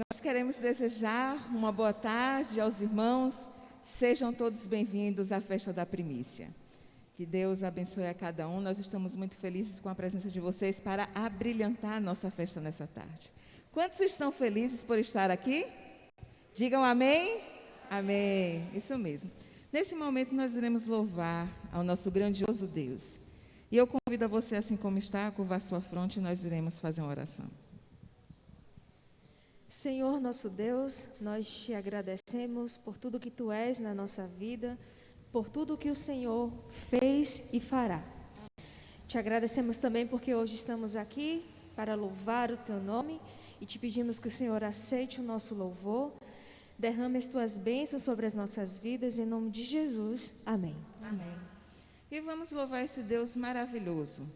Nós queremos desejar uma boa tarde aos irmãos. Sejam todos bem-vindos à festa da primícia. Que Deus abençoe a cada um. Nós estamos muito felizes com a presença de vocês para abrilhantar a nossa festa nessa tarde. Quantos estão felizes por estar aqui? Digam amém? Amém. Isso mesmo. Nesse momento nós iremos louvar ao nosso grandioso Deus. E eu convido a você, assim como está, a curvar sua fronte e nós iremos fazer uma oração. Senhor nosso Deus, nós te agradecemos por tudo que Tu és na nossa vida, por tudo que o Senhor fez e fará. Te agradecemos também porque hoje estamos aqui para louvar o Teu nome e te pedimos que o Senhor aceite o nosso louvor, derrame as Tuas bênçãos sobre as nossas vidas, em nome de Jesus. Amém. Amém. E vamos louvar esse Deus maravilhoso.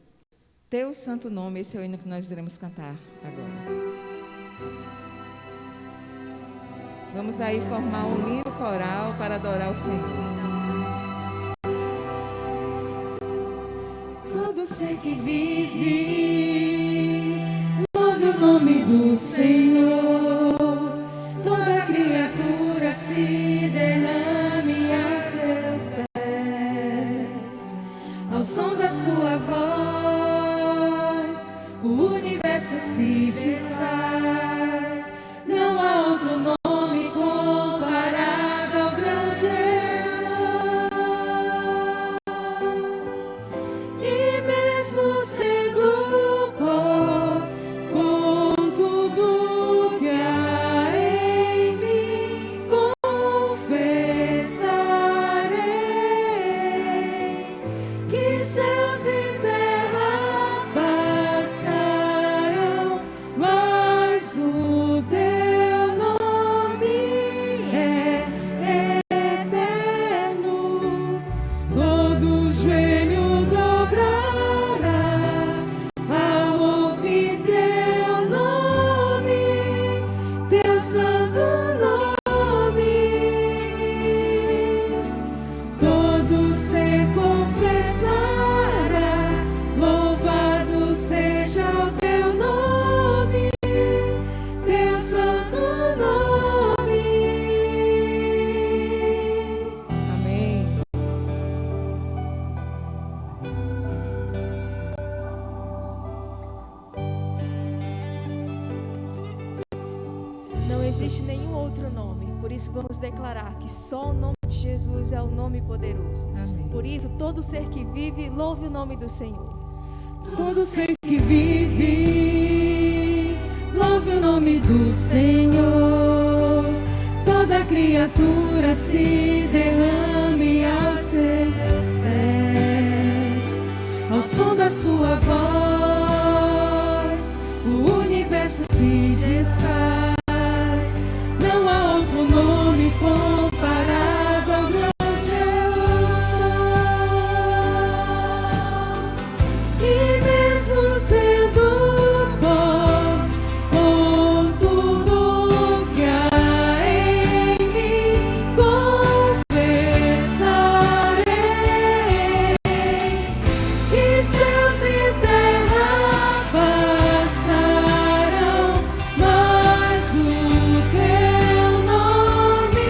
Teu santo nome, esse é o hino que nós iremos cantar agora. Vamos aí formar um lindo coral para adorar o Senhor. Todo ser que vive, louve o nome do Senhor. Toda criatura se derrame a seus pés. Ao som da sua voz, o universo se desfaz. Não há outro nome comparado ao grande Senhor. E mesmo sendo pó, com tudo que há em mim, confessarei que céus e terra passarão, mas o teu nome é eterno. Todo joelho dobrará ao ouvir teu nome, teu santo nome. Todo ser confessará, louvado seja o teu nome, teu santo nome. Amém. Não existe nenhum outro nome, por isso vamos declarar que só o nome de Jesus é o nome poderoso. Amém. Por isso, todo ser que vive, louve o nome do Senhor. Todo ser que vive, louve o nome do Senhor. Toda criatura se derrame aos seus pés. Ao som da sua voz, o universo se desfaz. Não há outro nome comparado ao grande eu sou. E mesmo sendo pó, com tudo que há em mim, confessarei que céus e terra passarão, mas o teu nome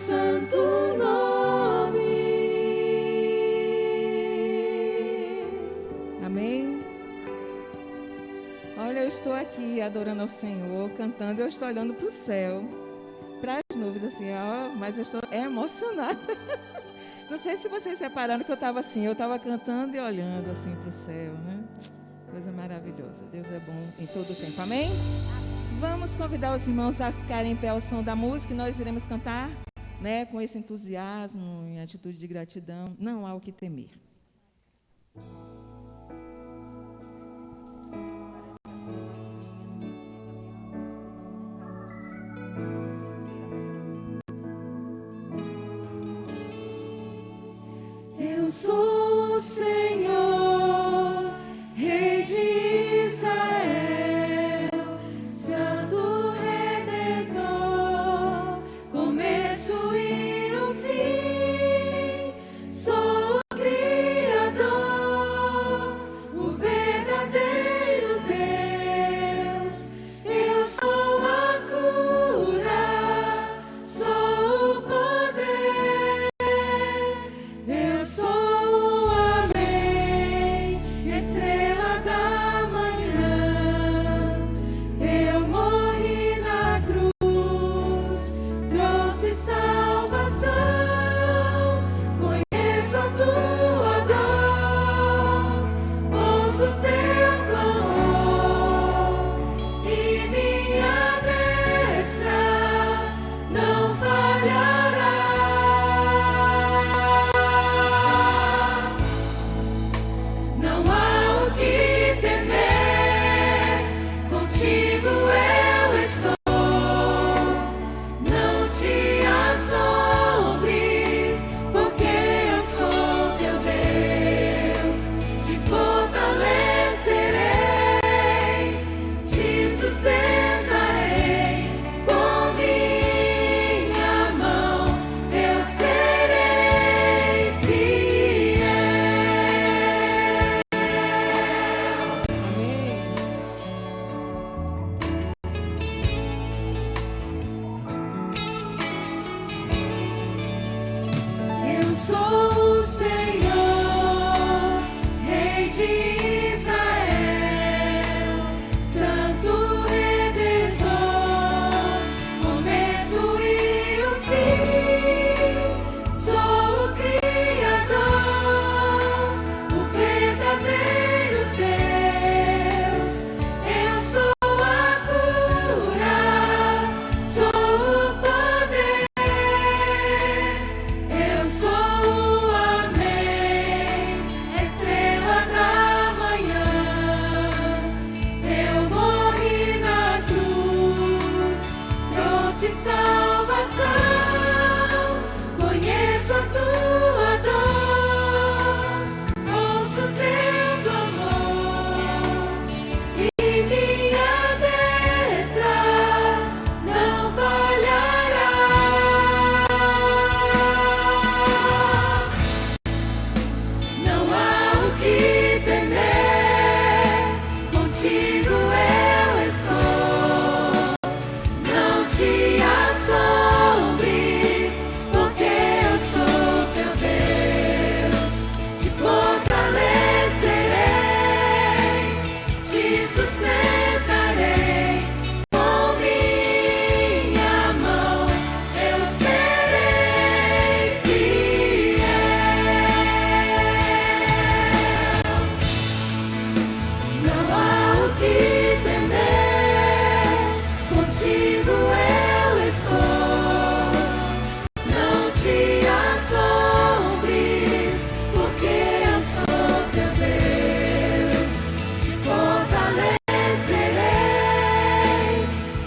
santo nome. Amém? Olha, eu estou aqui adorando ao Senhor, cantando, eu estou olhando para o céu, para as nuvens, assim, ó, mas eu estou emocionada. Não sei se vocês repararam que eu estava cantando e olhando assim para o céu, né? Coisa maravilhosa. Deus é bom em todo o tempo. Amém? Vamos convidar os irmãos a ficarem em pé ao som da música e nós iremos cantar, né, com esse entusiasmo, em atitude de gratidão. Não há o que temer. Eu sou o Senhor, Rei de Israel, Santo Redentor, começo e o fim. Sou o Criador, o verdadeiro Deus. Eu sou a cura, sou o poder. Eu sou o Amém, estrela da manhã. Eu morri na cruz, trouxe salvação. Conheço a tua dor, ouço teu clamor, e minha destra não falhará. Não há o que temer, contigo eu estou. Não te assombres, porque eu sou teu Deus. Te fortalecerei, te sustentarei. Com minha mão eu serei fiel. Amém. Eu sou o Senhor, Rei de Israel, Santo Redentor, começo e o fim. Sou o Criador, o verdadeiro Deus. Eu sou a cura, sou o poder. Eu sou o Amém, estrela da manhã. Eu morri na cruz, trouxe salvação. Conheço a tua dor, ouço teu clamor, e minha destra não falhará. Não há o que temer, contigo eu estou. Não te assombres, porque eu sou teu Deus. Te fortalecerei, te sustentarei. Com minha mão eu serei fiel. Não há o que temer, contigo eu estou. Não te assombres, porque eu sou teu Deus. Te fortalecerei,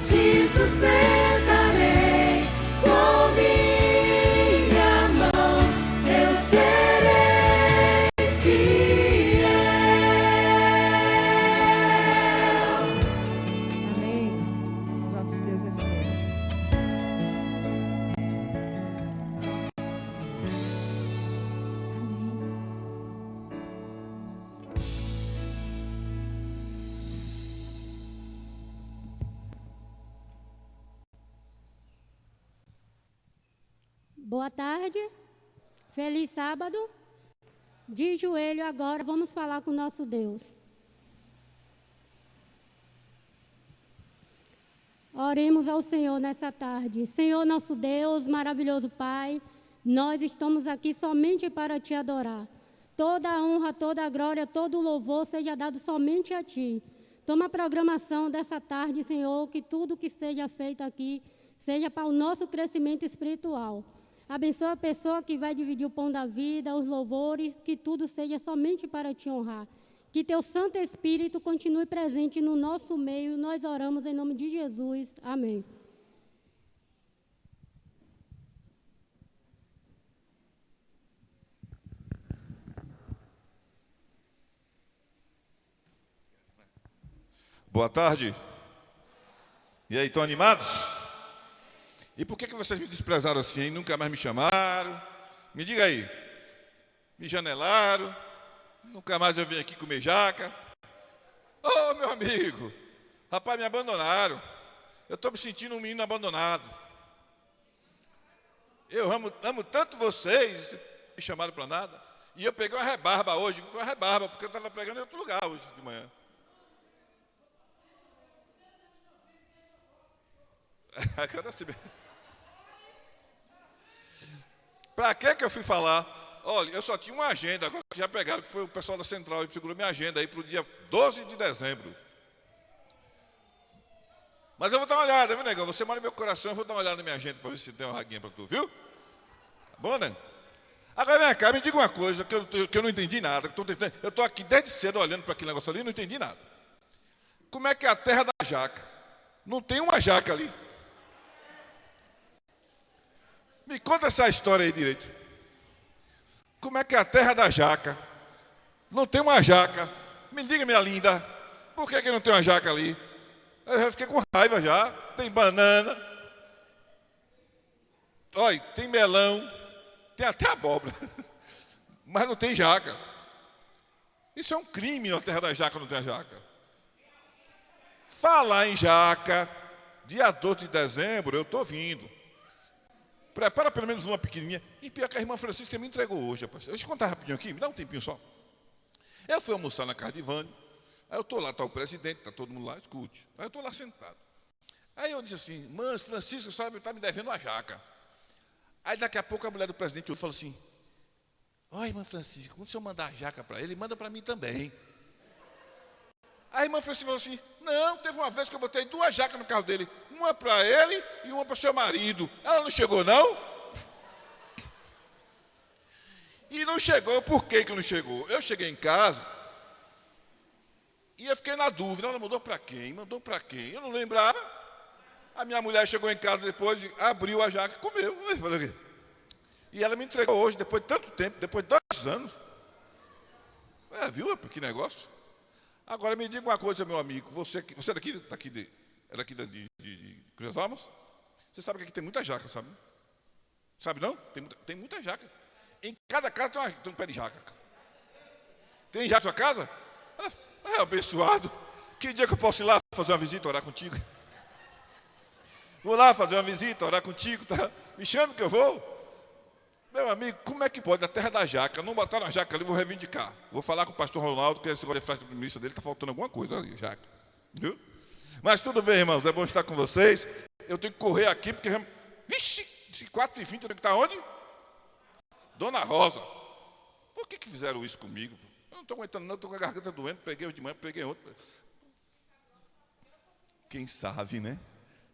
te sustentarei. Com minha mão eu serei fiel. Amém. Nosso Deus é fiel. Boa tarde, feliz sábado. De joelho agora, vamos falar com o nosso Deus. Oremos ao Senhor nessa tarde. Senhor, nosso Deus, maravilhoso Pai, nós estamos aqui somente para Te adorar. Toda a honra, toda a glória, todo o louvor seja dado somente a Ti. Toma a programação dessa tarde, Senhor, que tudo que seja feito aqui seja para o nosso crescimento espiritual. Abençoa a pessoa que vai dividir o pão da vida, os louvores, que tudo seja somente para Te honrar. Que Teu Santo Espírito continue presente no nosso meio. Nós oramos em nome de Jesus. Amém. Boa tarde. E aí, estão animados? E por que vocês me desprezaram assim, hein? Nunca mais me chamaram? Me diga aí. Me janelaram? Nunca mais eu vim aqui comer jaca? Ô, meu amigo, rapaz, me abandonaram. Eu estou me sentindo um menino abandonado. Eu amo tanto vocês, me chamaram para nada. E eu peguei uma rebarba hoje, foi uma rebarba, porque eu estava pregando em outro lugar hoje de manhã. Para que eu fui falar? Olha, eu só tinha uma agenda, agora que já pegaram, que foi o pessoal da Central, que segurou minha agenda aí para o dia 12 de dezembro. Mas eu vou dar uma olhada, viu, negão? Você mora no meu coração, eu vou dar uma olhada na minha agenda para ver se tem uma raguinha para tu, viu? Tá bom, né? Agora vem cá, me diga uma coisa, que eu não entendi nada. Eu estou aqui desde cedo olhando para aquele negócio ali e não entendi nada. Como é que é a terra da jaca? Não tem uma jaca ali. Me conta essa história aí direito. Como é que é a terra da jaca? Não tem uma jaca. Me diga, minha linda, por que não tem uma jaca ali? Eu já fiquei com raiva já. Tem banana. Olha, tem melão. Tem até abóbora. Mas não tem jaca. Isso é um crime na terra da jaca, não tem a jaca. Falar em jaca, dia 12 de dezembro, eu estou vindo. Prepara pelo menos uma pequenininha. E pior que a irmã Francisca me entregou hoje, rapaz. Deixa eu contar rapidinho aqui, me dá um tempinho só. Eu fui almoçar na casa de Ivane. Aí eu estou lá, está o presidente, está todo mundo lá, escute. Aí eu estou lá sentado. Aí eu disse assim, irmã Francisca, sabe, está me devendo uma jaca. Aí daqui a pouco a mulher do presidente falou assim, ó, irmã Francisca, quando o senhor mandar a jaca para ele, manda para mim também. Aí a irmã Francisca falou assim, não, teve uma vez que eu botei 2 jacas no carro dele, uma para ele e uma para o seu marido. Ela não chegou, não? E não chegou, por que não chegou? Eu cheguei em casa e eu fiquei na dúvida, ela mandou para quem? Mandou para quem? Eu não lembrava. A minha mulher chegou em casa depois, abriu a jaca e comeu. E ela me entregou hoje, depois de tanto tempo, depois de 2 anos. Viu que negócio? Agora me diga uma coisa, meu amigo, você é daqui de Cruz das Almas? Você sabe que aqui tem muita jaca, sabe? Sabe não? Tem muita jaca. Em cada casa tem um pé de jaca. Tem jaca na sua casa? Abençoado. Que dia que eu posso ir lá fazer uma visita, orar contigo? Vou lá fazer uma visita, orar contigo, tá? Me chame que eu vou. Meu amigo, como é que pode? Na terra da jaca, não botaram a jaca ali, vou reivindicar. Vou falar com o pastor Ronaldo, que esse negócio de festa de primícia dele está faltando alguma coisa ali, jaca. Viu? Mas tudo bem, irmãos, é bom estar com vocês. Eu tenho que correr aqui, porque... Vixe, 4h20 eu tenho que estar onde? Dona Rosa. Por que fizeram isso comigo? Eu não estou aguentando não, estou com a garganta doendo, peguei hoje de manhã, peguei outro. Quem sabe, né?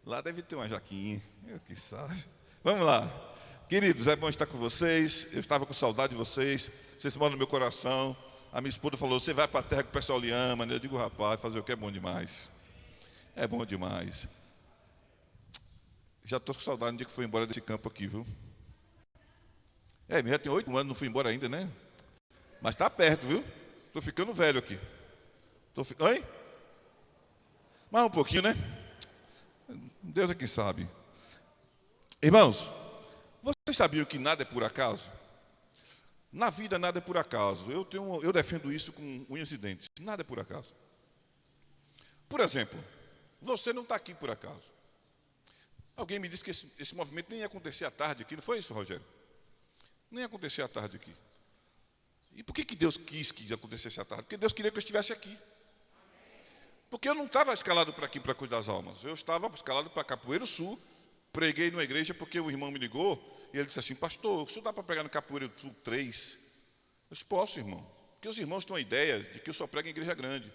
Lá deve ter uma jaquinha, quem sabe. Vamos lá. Queridos, é bom estar com vocês. Eu estava com saudade de vocês. Vocês moram no meu coração. A minha esposa falou, você vai para a terra que o pessoal lhe ama, né? Eu digo, rapaz, fazer o que é bom demais. É bom demais. Já estou com saudade no dia que foi embora desse campo aqui, viu? Já tem 8 anos, não fui embora ainda, né? Mas está perto, viu? Estou ficando velho aqui. Oi? Mais um pouquinho, né? Deus é quem sabe. Irmãos, vocês sabiam que nada é por acaso? Na vida nada é por acaso. Eu defendo isso com unhas e dentes. Nada é por acaso. Por exemplo, você não está aqui por acaso. Alguém me disse que esse movimento nem ia acontecer à tarde aqui, não foi isso, Rogério? Nem ia acontecer à tarde aqui. E por que Deus quis que acontecesse à tarde? Porque Deus queria que eu estivesse aqui. Porque eu não estava escalado para aqui para cuidar das almas. Eu estava escalado para Capoeiro Sul. Preguei numa igreja porque o irmão me ligou e ele disse assim: pastor, o senhor dá para pregar no Capoeiro Sul 3? Eu disse: posso, irmão. Porque os irmãos têm uma ideia de que eu só prego em igreja grande.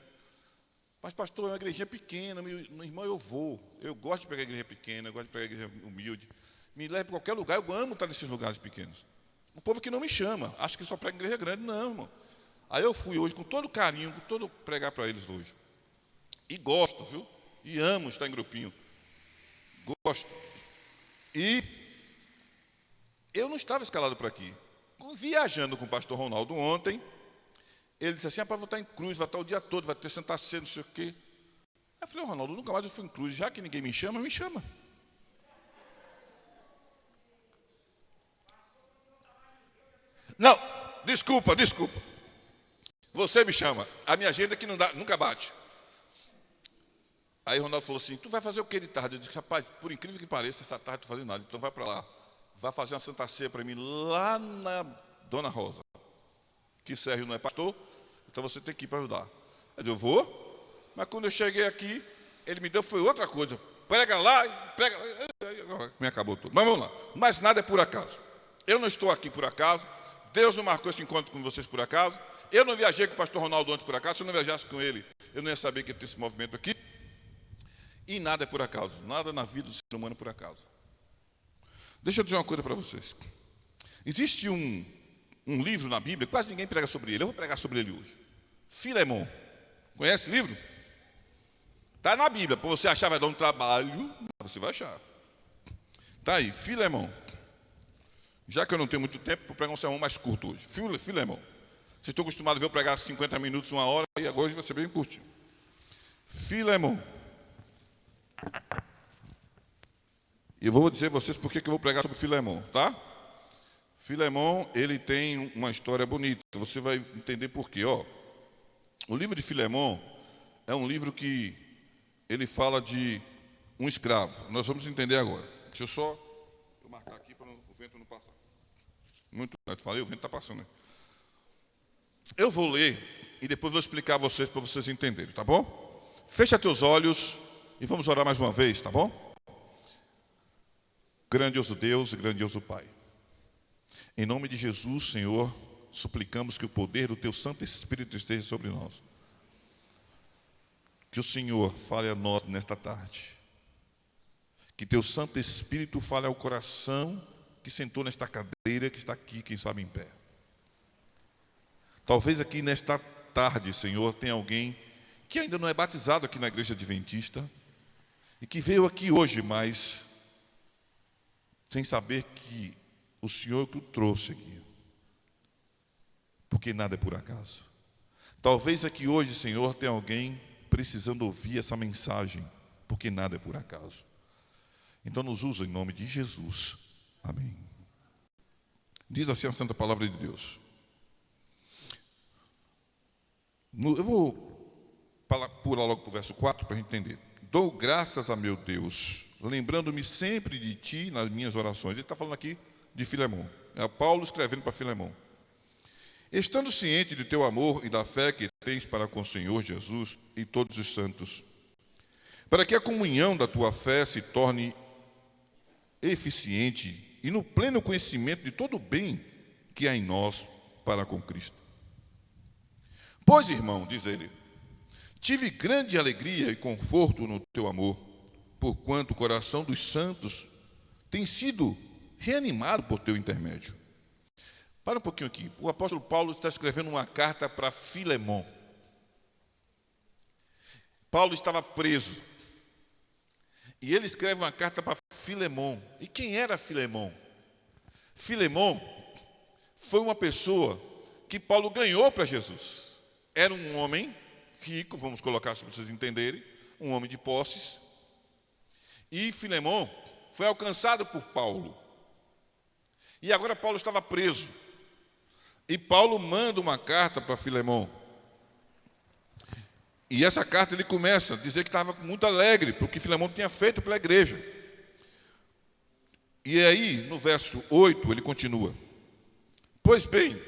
Mas, pastor, é uma igreja pequena, meu irmão, eu vou. Eu gosto de pregar em igreja pequena, eu gosto de pregar em igreja humilde. Me leve para qualquer lugar, eu amo estar nesses lugares pequenos. O povo que não me chama, acha que só prega em igreja grande. Não, irmão. Aí eu fui hoje com todo carinho, com todo pregar para eles hoje. E gosto, viu? E amo estar em grupinho. Gosto. E eu não estava escalado para aqui. Viajando com o pastor Ronaldo ontem, ele disse assim: para vou estar em Cruz, vai estar o dia todo, vai ter sentar cedo, não sei o quê. Aí eu falei: Ronaldo, nunca mais eu fui em Cruz, já que ninguém me chama, me chama. Não, desculpa. Você me chama. A minha agenda que não dá, nunca bate. Aí o Ronaldo falou assim: tu vai fazer o que de tarde? Eu disse: rapaz, por incrível que pareça, essa tarde não estou fazendo nada, então vai para lá. Vai fazer uma Santa Ceia para mim lá na Dona Rosa. Que Sérgio não é pastor, então você tem que ir para ajudar. Eu vou, mas quando eu cheguei aqui, ele me deu, foi outra coisa. Prega lá, prega. Me acabou tudo. Mas vamos lá. Mas nada é por acaso. Eu não estou aqui por acaso. Deus não marcou esse encontro com vocês por acaso. Eu não viajei com o pastor Ronaldo antes por acaso. Se eu não viajasse com ele, eu não ia saber que ia ter esse movimento aqui. E nada é por acaso. Nada na vida do ser humano é por acaso. Deixa eu dizer uma coisa para vocês. Existe um livro na Bíblia, quase ninguém prega sobre ele. Eu vou pregar sobre ele hoje. Filemon. Conhece esse livro? Está na Bíblia. Para você achar, vai dar um trabalho. Você vai achar. Está aí, Filemon. Já que eu não tenho muito tempo, vou pregar um sermão mais curto hoje. Filemon. Vocês estão acostumados a ver eu pregar 50 minutos, 1 hora, e agora vai ser bem curtinho. Filemon. E eu vou dizer a vocês por que eu vou pregar sobre Filemon, tá? Filemon, ele tem uma história bonita. Você vai entender por quê. Ó, o livro de Filemon é um livro que ele fala de um escravo. Nós vamos entender agora. Deixa eu só marcar aqui para o vento não passar. Muito bem, eu falei, o vento está passando. Né? Eu vou ler e depois vou explicar a vocês para vocês entenderem, tá bom? Fecha teus olhos e vamos orar mais uma vez, tá bom? Grandioso Deus e grandioso Pai. Em nome de Jesus, Senhor, suplicamos que o poder do Teu Santo Espírito esteja sobre nós. Que o Senhor fale a nós nesta tarde. Que Teu Santo Espírito fale ao coração que sentou nesta cadeira, que está aqui, quem sabe em pé. Talvez aqui nesta tarde, Senhor, tenha alguém que ainda não é batizado aqui na igreja adventista e que veio aqui hoje, mas sem saber que o Senhor que o trouxe aqui. Porque nada é por acaso. Talvez aqui hoje, Senhor, tenha alguém precisando ouvir essa mensagem, porque nada é por acaso. Então nos usa em nome de Jesus. Amém. Diz assim a Santa Palavra de Deus. Eu vou pular logo para o verso 4 para a gente entender. Dou graças a meu Deus, lembrando-me sempre de ti nas minhas orações. Ele está falando aqui de Filemon. É Paulo escrevendo para Filemon. Estando ciente do teu amor e da fé que tens para com o Senhor Jesus e todos os santos, para que a comunhão da tua fé se torne eficiente e no pleno conhecimento de todo o bem que há em nós para com Cristo. Pois, irmão, diz ele, tive grande alegria e conforto no teu amor, porquanto o coração dos santos tem sido reanimado por teu intermédio. Para um pouquinho aqui. O apóstolo Paulo está escrevendo uma carta para Filemon. Paulo estava preso. E ele escreve uma carta para Filemon. E quem era Filemon? Filemon foi uma pessoa que Paulo ganhou para Jesus. Era um homem rico, vamos colocar para vocês entenderem, um homem de posses. E Filemon foi alcançado por Paulo. E agora Paulo estava preso. E Paulo manda uma carta para Filemon. E essa carta ele começa a dizer que estava muito alegre, porque Filemon tinha feito pela igreja. E aí, no verso 8, ele continua: pois bem,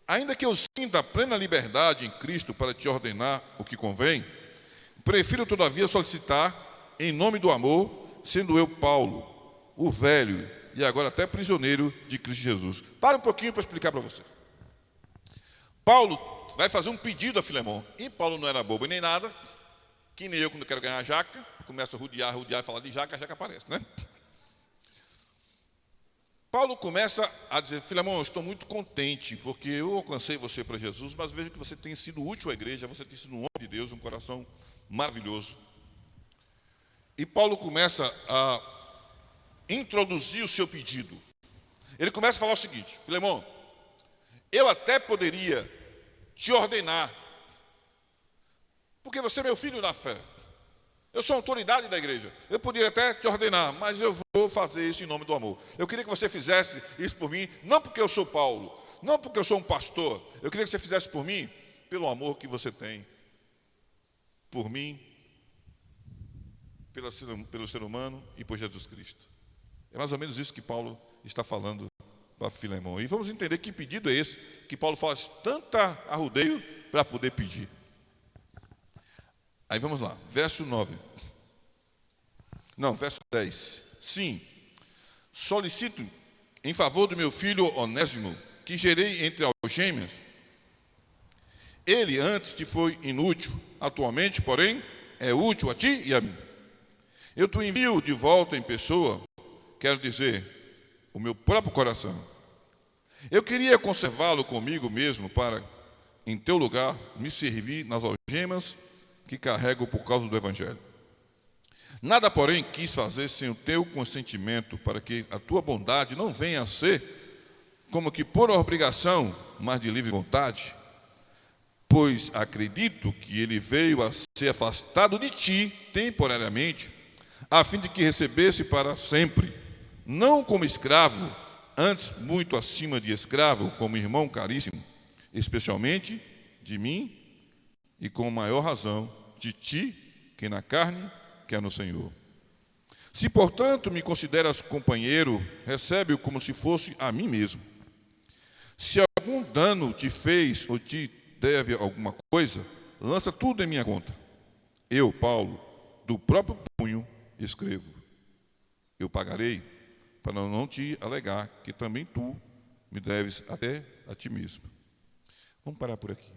ainda que eu sinta plena liberdade em Cristo para te ordenar o que convém, prefiro todavia solicitar em nome do amor, sendo eu Paulo, o velho e agora até prisioneiro de Cristo Jesus. Para um pouquinho para explicar para vocês. Paulo vai fazer um pedido a Filemão. E Paulo não era bobo nem nada, que nem eu quando quero ganhar a jaca, começo a rodear e falar de jaca, a jaca aparece, né? Paulo começa a dizer: Filemão, eu estou muito contente, porque eu alcancei você para Jesus, mas vejo que você tem sido útil à igreja, você tem sido um homem de Deus, um coração maravilhoso. E Paulo começa a introduzir o seu pedido. Ele começa a falar o seguinte: Filemão, eu até poderia te ordenar, porque você é meu filho na fé, eu sou autoridade da igreja, eu poderia até te ordenar, mas eu vou fazer isso em nome do amor. Eu queria que você fizesse isso por mim, não porque eu sou Paulo, não porque eu sou um pastor, eu queria que você fizesse por mim, pelo amor que você tem por mim, pelo ser humano e por Jesus Cristo. É mais ou menos isso que Paulo está falando para Filemão. E vamos entender que pedido é esse que Paulo faz tanta arrudeio para poder pedir. Aí vamos lá, verso 9. Não, verso 10. Sim, solicito em favor do meu filho Onésimo, que gerei entre algemas. Ele antes te foi inútil, atualmente, porém, é útil a ti e a mim. Eu te envio de volta em pessoa, quero dizer, o meu próprio coração. Eu queria conservá-lo comigo mesmo para, em teu lugar, me servir nas algemas que carrego por causa do Evangelho. Nada, porém, quis fazer sem o teu consentimento, para que a tua bondade não venha a ser como que por obrigação, mas de livre vontade, pois acredito que ele veio a ser afastado de ti temporariamente, a fim de que recebesse para sempre, não como escravo, antes muito acima de escravo, como irmão caríssimo, especialmente de mim e com maior razão de ti, que na carne, quer no Senhor. Se, portanto, me consideras companheiro, recebe-o como se fosse a mim mesmo. Se algum dano te fez ou te deve alguma coisa, lança tudo em minha conta. Eu, Paulo, do próprio punho, escrevo. Eu pagarei, para não te alegar que também tu me deves até a ti mesmo. Vamos parar por aqui.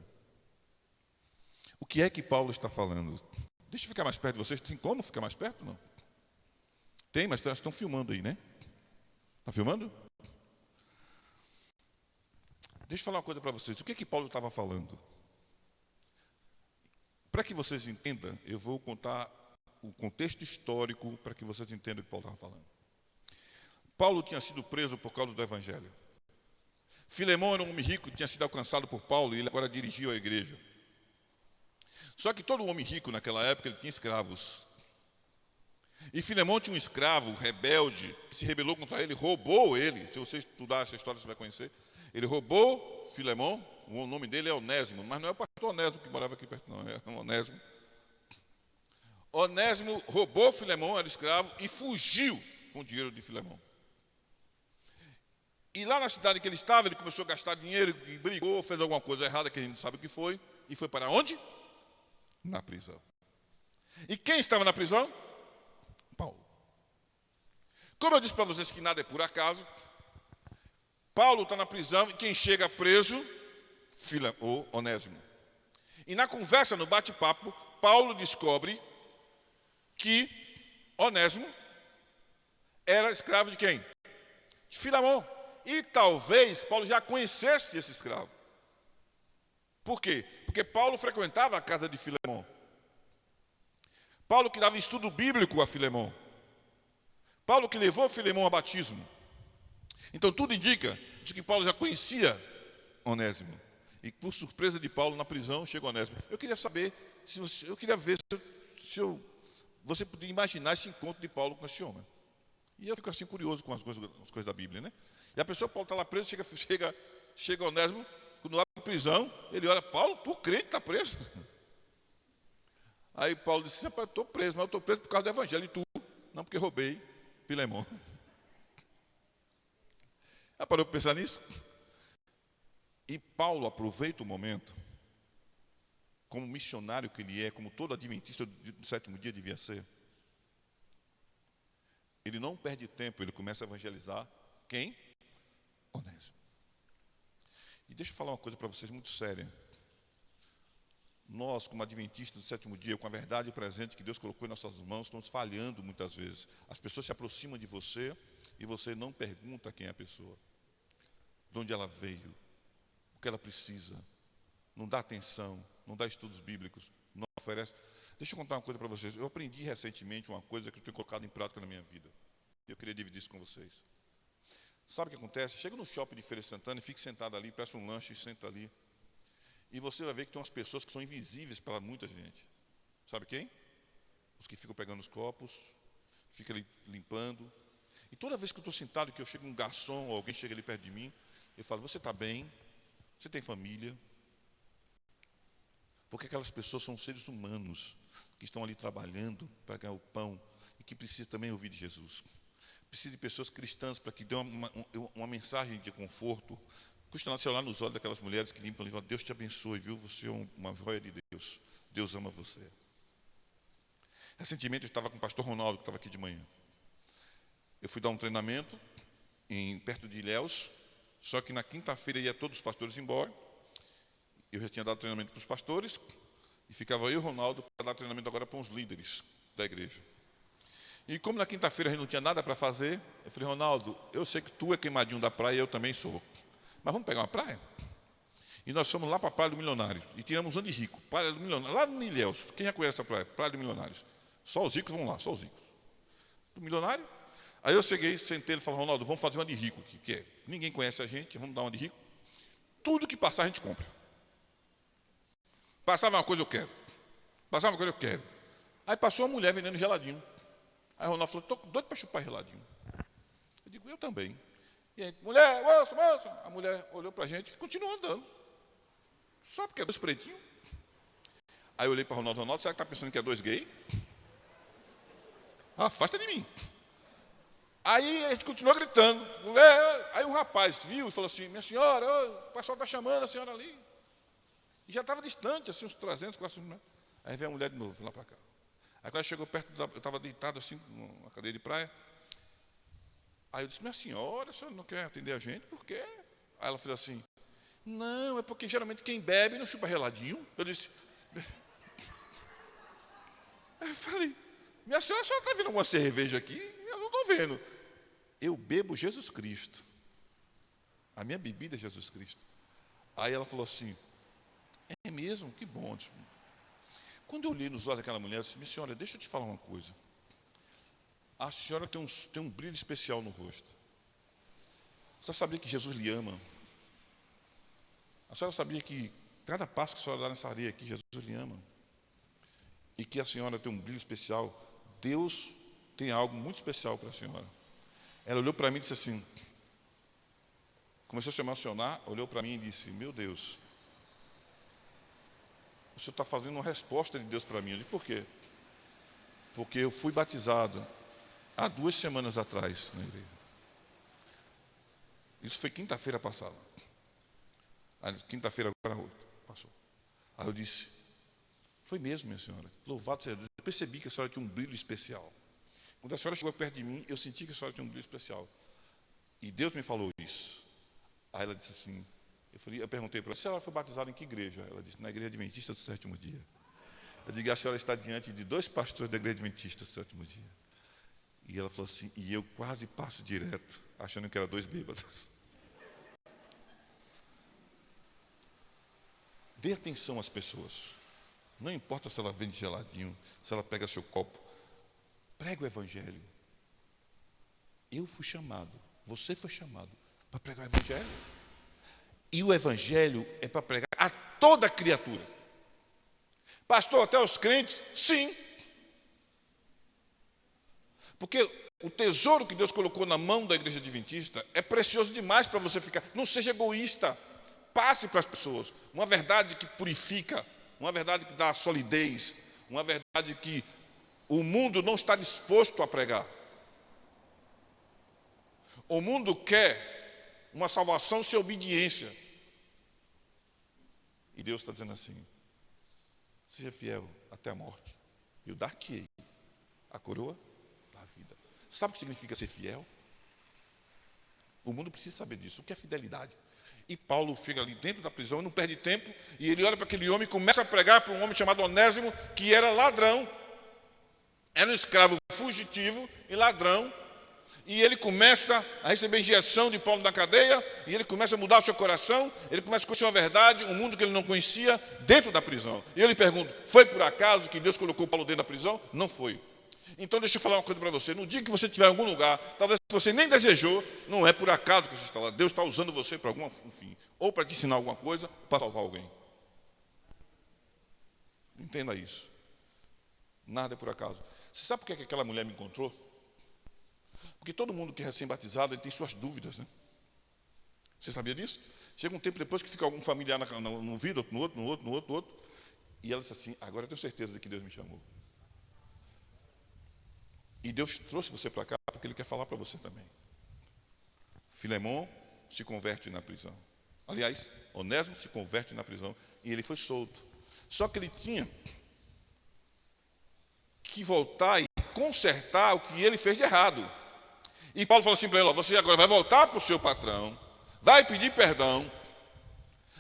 O que é que Paulo está falando? Deixa eu ficar mais perto de vocês. Tem como ficar mais perto? Não? Tem, mas estão filmando aí, né? Estão filmando? Deixa eu falar uma coisa para vocês. O que é que Paulo estava falando? Para que vocês entendam, eu vou contar o contexto histórico para que vocês entendam o que Paulo estava falando. Paulo tinha sido preso por causa do Evangelho. Filemão era um homem rico, tinha sido alcançado por Paulo e ele agora dirigiu a igreja. Só que todo homem rico naquela época ele tinha escravos. E Filemão tinha um escravo rebelde que se rebelou contra ele, roubou ele. Se você estudar essa história, você vai conhecer. Ele roubou Filemão, o nome dele é Onésimo, mas não é o pastor Onésimo que morava aqui perto, não, é Onésimo. Onésimo roubou Filemão, era escravo, e fugiu com o dinheiro de Filemão. E lá na cidade que ele estava, ele começou a gastar dinheiro, e brigou, fez alguma coisa errada, que a gente não sabe o que foi, e foi para onde? Na prisão. E quem estava na prisão? Paulo. Como eu disse para vocês que nada é por acaso, Paulo está na prisão e quem chega preso? Onésimo. E na conversa, no bate-papo, Paulo descobre que Onésimo era escravo de quem? De Filemão. E talvez Paulo já conhecesse esse escravo. Por quê? Porque Paulo frequentava a casa de Filemão. Paulo que dava estudo bíblico a Filemão. Paulo que levou Filemão a batismo. Então tudo indica de que Paulo já conhecia Onésimo. E por surpresa de Paulo na prisão chega Onésimo. Eu queria saber, eu queria ver se você podia imaginar esse encontro de Paulo com esse homem. E eu fico assim curioso com as coisas da Bíblia, né? E a pessoa, Paulo está lá preso, chega Onésimo, quando vai para a prisão, ele olha, Paulo, tu crente, está preso? Aí Paulo disse, eu estou preso, mas eu estou preso por causa do Evangelho. E tu? Não, porque roubei Filemão. Já parou para pensar nisso? E Paulo aproveita o momento, como missionário que ele é, como todo adventista do sétimo dia devia ser. Ele não perde tempo, ele começa a evangelizar quem? Onésimo. E deixa eu falar uma coisa para vocês muito séria. Nós, como adventistas do sétimo dia, com a verdade presente que Deus colocou em nossas mãos, estamos falhando muitas vezes. As pessoas se aproximam de você e você não pergunta quem é a pessoa, de onde ela veio, o que ela precisa, não dá atenção, não dá estudos bíblicos, não oferece. Deixa eu contar uma coisa para vocês. Eu aprendi recentemente uma coisa que eu tenho colocado em prática na minha vida. Eu queria dividir isso com vocês. Sabe o que acontece? Chega no shopping de Feira de Santana e fica sentado ali, peça um lanche e senta ali. E você vai ver que tem umas pessoas que são invisíveis para muita gente. Sabe quem? Os que ficam pegando os copos, ficam ali limpando. E toda vez que eu estou sentado, que eu chego um garçom ou alguém chega ali perto de mim, eu falo, você está bem? Você tem família? Porque aquelas pessoas são seres humanos que estão ali trabalhando para ganhar o pão e que precisam também ouvir de Jesus. Precisa de pessoas cristãs para que dê uma mensagem de conforto. Custa nada você olhar nos olhos daquelas mulheres que limpam e falam, Deus te abençoe, viu? Você é uma joia de Deus. Deus ama você. Recentemente eu estava com o pastor Ronaldo, que estava aqui de manhã. Eu fui dar um treinamento perto de Ilhéus, só que na quinta-feira ia todos os pastores embora. Eu já tinha dado treinamento para os pastores e ficava eu e o Ronaldo para dar treinamento agora para os líderes da igreja. E como na quinta-feira a gente não tinha nada para fazer, eu falei, Ronaldo, eu sei que tu é queimadinho da praia e eu também sou. Mas vamos pegar uma praia? E nós fomos lá para a Praia do Milionário. E tiramos um de rico, Praia do Milionário, lá no Ilhéus. Quem já conhece a praia? Praia do Milionários. Só os ricos vão lá, só os ricos. Do Milionário. Aí eu cheguei, sentei, ele falou, Ronaldo, vamos fazer uma de rico aqui. Que é, ninguém conhece a gente, vamos dar uma de rico. Tudo que passar a gente compra. Passava uma coisa eu quero. Passava uma coisa eu quero. Aí passou uma mulher vendendo geladinho. Aí o Ronaldo falou, estou doido para chupar geladinho. Eu digo, eu também. E aí, mulher, moça, moça. A mulher olhou para a gente e continuou andando. Só porque é dois pretinhos. Aí eu olhei para o Ronaldo, será que está pensando que é dois gay? Afasta de mim. Aí a gente continuou gritando. Aí um rapaz viu e falou assim, minha senhora, o pessoal está chamando a senhora ali. E já estava distante, assim, uns 300, 400 metros. Aí veio a mulher de novo, lá para cá. Aí quando ela chegou perto, eu estava deitado assim, numa cadeira de praia. Aí eu disse, minha senhora, a senhora não quer atender a gente? Por quê? Aí ela fez assim, não, é porque geralmente quem bebe não chupa geladinho. Eu disse, aí eu falei, minha senhora, a senhora está vendo alguma cerveja aqui? Eu não estou vendo. Eu bebo Jesus Cristo. A minha bebida é Jesus Cristo. Aí ela falou assim, é mesmo? Que bom. Quando eu olhei nos olhos daquela mulher, eu disse, minha senhora, deixa eu te falar uma coisa. A senhora tem um brilho especial no rosto. Você sabia que Jesus lhe ama? A senhora sabia que cada passo que a senhora dá nessa areia aqui, Jesus lhe ama? E que a senhora tem um brilho especial? Deus tem algo muito especial para a senhora. Ela olhou para mim e disse assim, começou a se emocionar, olhou para mim e disse, meu Deus, o senhor está fazendo uma resposta de Deus para mim. Eu disse, por quê? Porque eu fui batizado há 2 semanas atrás na igreja. Isso foi quinta-feira passada. Quinta-feira agora 8, passou. Aí eu disse, foi mesmo, minha senhora. Louvado seja Deus. Eu percebi que a senhora tinha um brilho especial. Quando a senhora chegou perto de mim, eu senti que a senhora tinha um brilho especial. E Deus me falou isso. Aí ela disse assim, eu perguntei para ela, a senhora foi batizada em que igreja? Ela disse, na igreja adventista do sétimo dia. Eu digo, a senhora está diante de 2 pastores da igreja adventista do sétimo dia. E ela falou assim, e eu quase passo direto, achando que eram 2 bêbados. Dê atenção às pessoas. Não importa se ela vende geladinho, se ela pega seu copo. Pregue o evangelho. Eu fui chamado, você foi chamado para pregar o evangelho. E o evangelho é para pregar a toda criatura. Pastor, até os crentes? Sim. Porque o tesouro que Deus colocou na mão da igreja adventista é precioso demais para você ficar. Não seja egoísta. Passe para as pessoas uma verdade que purifica, uma verdade que dá solidez, uma verdade que o mundo não está disposto a pregar. O mundo quer uma salvação sem obediência. E Deus está dizendo assim: seja fiel até a morte, eu dar-te-ei a coroa da vida. Sabe o que significa ser fiel? O mundo precisa saber disso. O que é fidelidade? E Paulo fica ali dentro da prisão e não perde tempo, e ele olha para aquele homem e começa a pregar para um homem chamado Onésimo, que era ladrão, era um escravo fugitivo e ladrão. E ele começa a receber injeção de Paulo na cadeia, e ele começa a mudar o seu coração, ele começa a conhecer uma verdade, um mundo que ele não conhecia, dentro da prisão. E eu lhe pergunto: foi por acaso que Deus colocou Paulo dentro da prisão? Não foi. Então deixa eu falar uma coisa para você: no dia que você estiver em algum lugar, talvez você nem desejou, não é por acaso que você está lá. Deus está usando você para algum fim, ou para te ensinar alguma coisa, ou para salvar alguém. Entenda isso. Nada é por acaso. Você sabe por que aquela mulher me encontrou? Porque todo mundo que é recém-batizado tem suas dúvidas, né? Você sabia disso? Chega um tempo depois que fica algum familiar no vídeo, no outro. E ela disse assim: agora eu tenho certeza de que Deus me chamou. E Deus trouxe você para cá porque Ele quer falar para você também. Filemon se converte na prisão. Aliás, Onésimo se converte na prisão e ele foi solto. Só que ele tinha que voltar e consertar o que ele fez de errado. E Paulo falou assim para ele: ó, você agora vai voltar para o seu patrão, vai pedir perdão,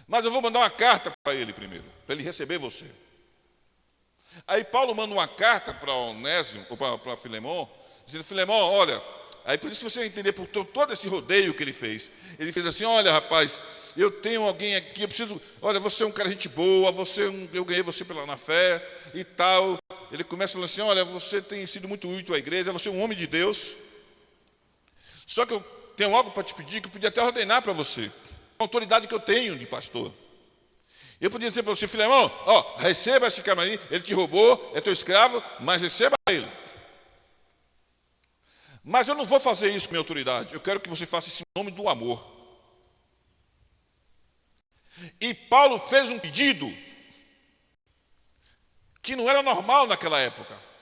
mas eu vou mandar uma carta para ele primeiro, para ele receber você. Aí Paulo manda uma carta para Onésimo, ou para Filemon, dizendo: Filemon, olha, aí por isso que você vai entender por todo esse rodeio que ele fez. Ele fez assim: olha, rapaz, eu tenho alguém aqui, eu preciso, olha, você é um cara gente boa, eu ganhei você na fé e tal. Ele começa falando assim: olha, você tem sido muito útil à igreja, você é um homem de Deus. Só que eu tenho algo para te pedir que eu podia até ordenar para você, a autoridade que eu tenho de pastor. Eu podia dizer para você: Filemão, ó, receba esse cara aí, ele te roubou, é teu escravo, mas receba ele. Mas eu não vou fazer isso com minha autoridade, eu quero que você faça isso em nome do amor. E Paulo fez um pedido que não era normal naquela época.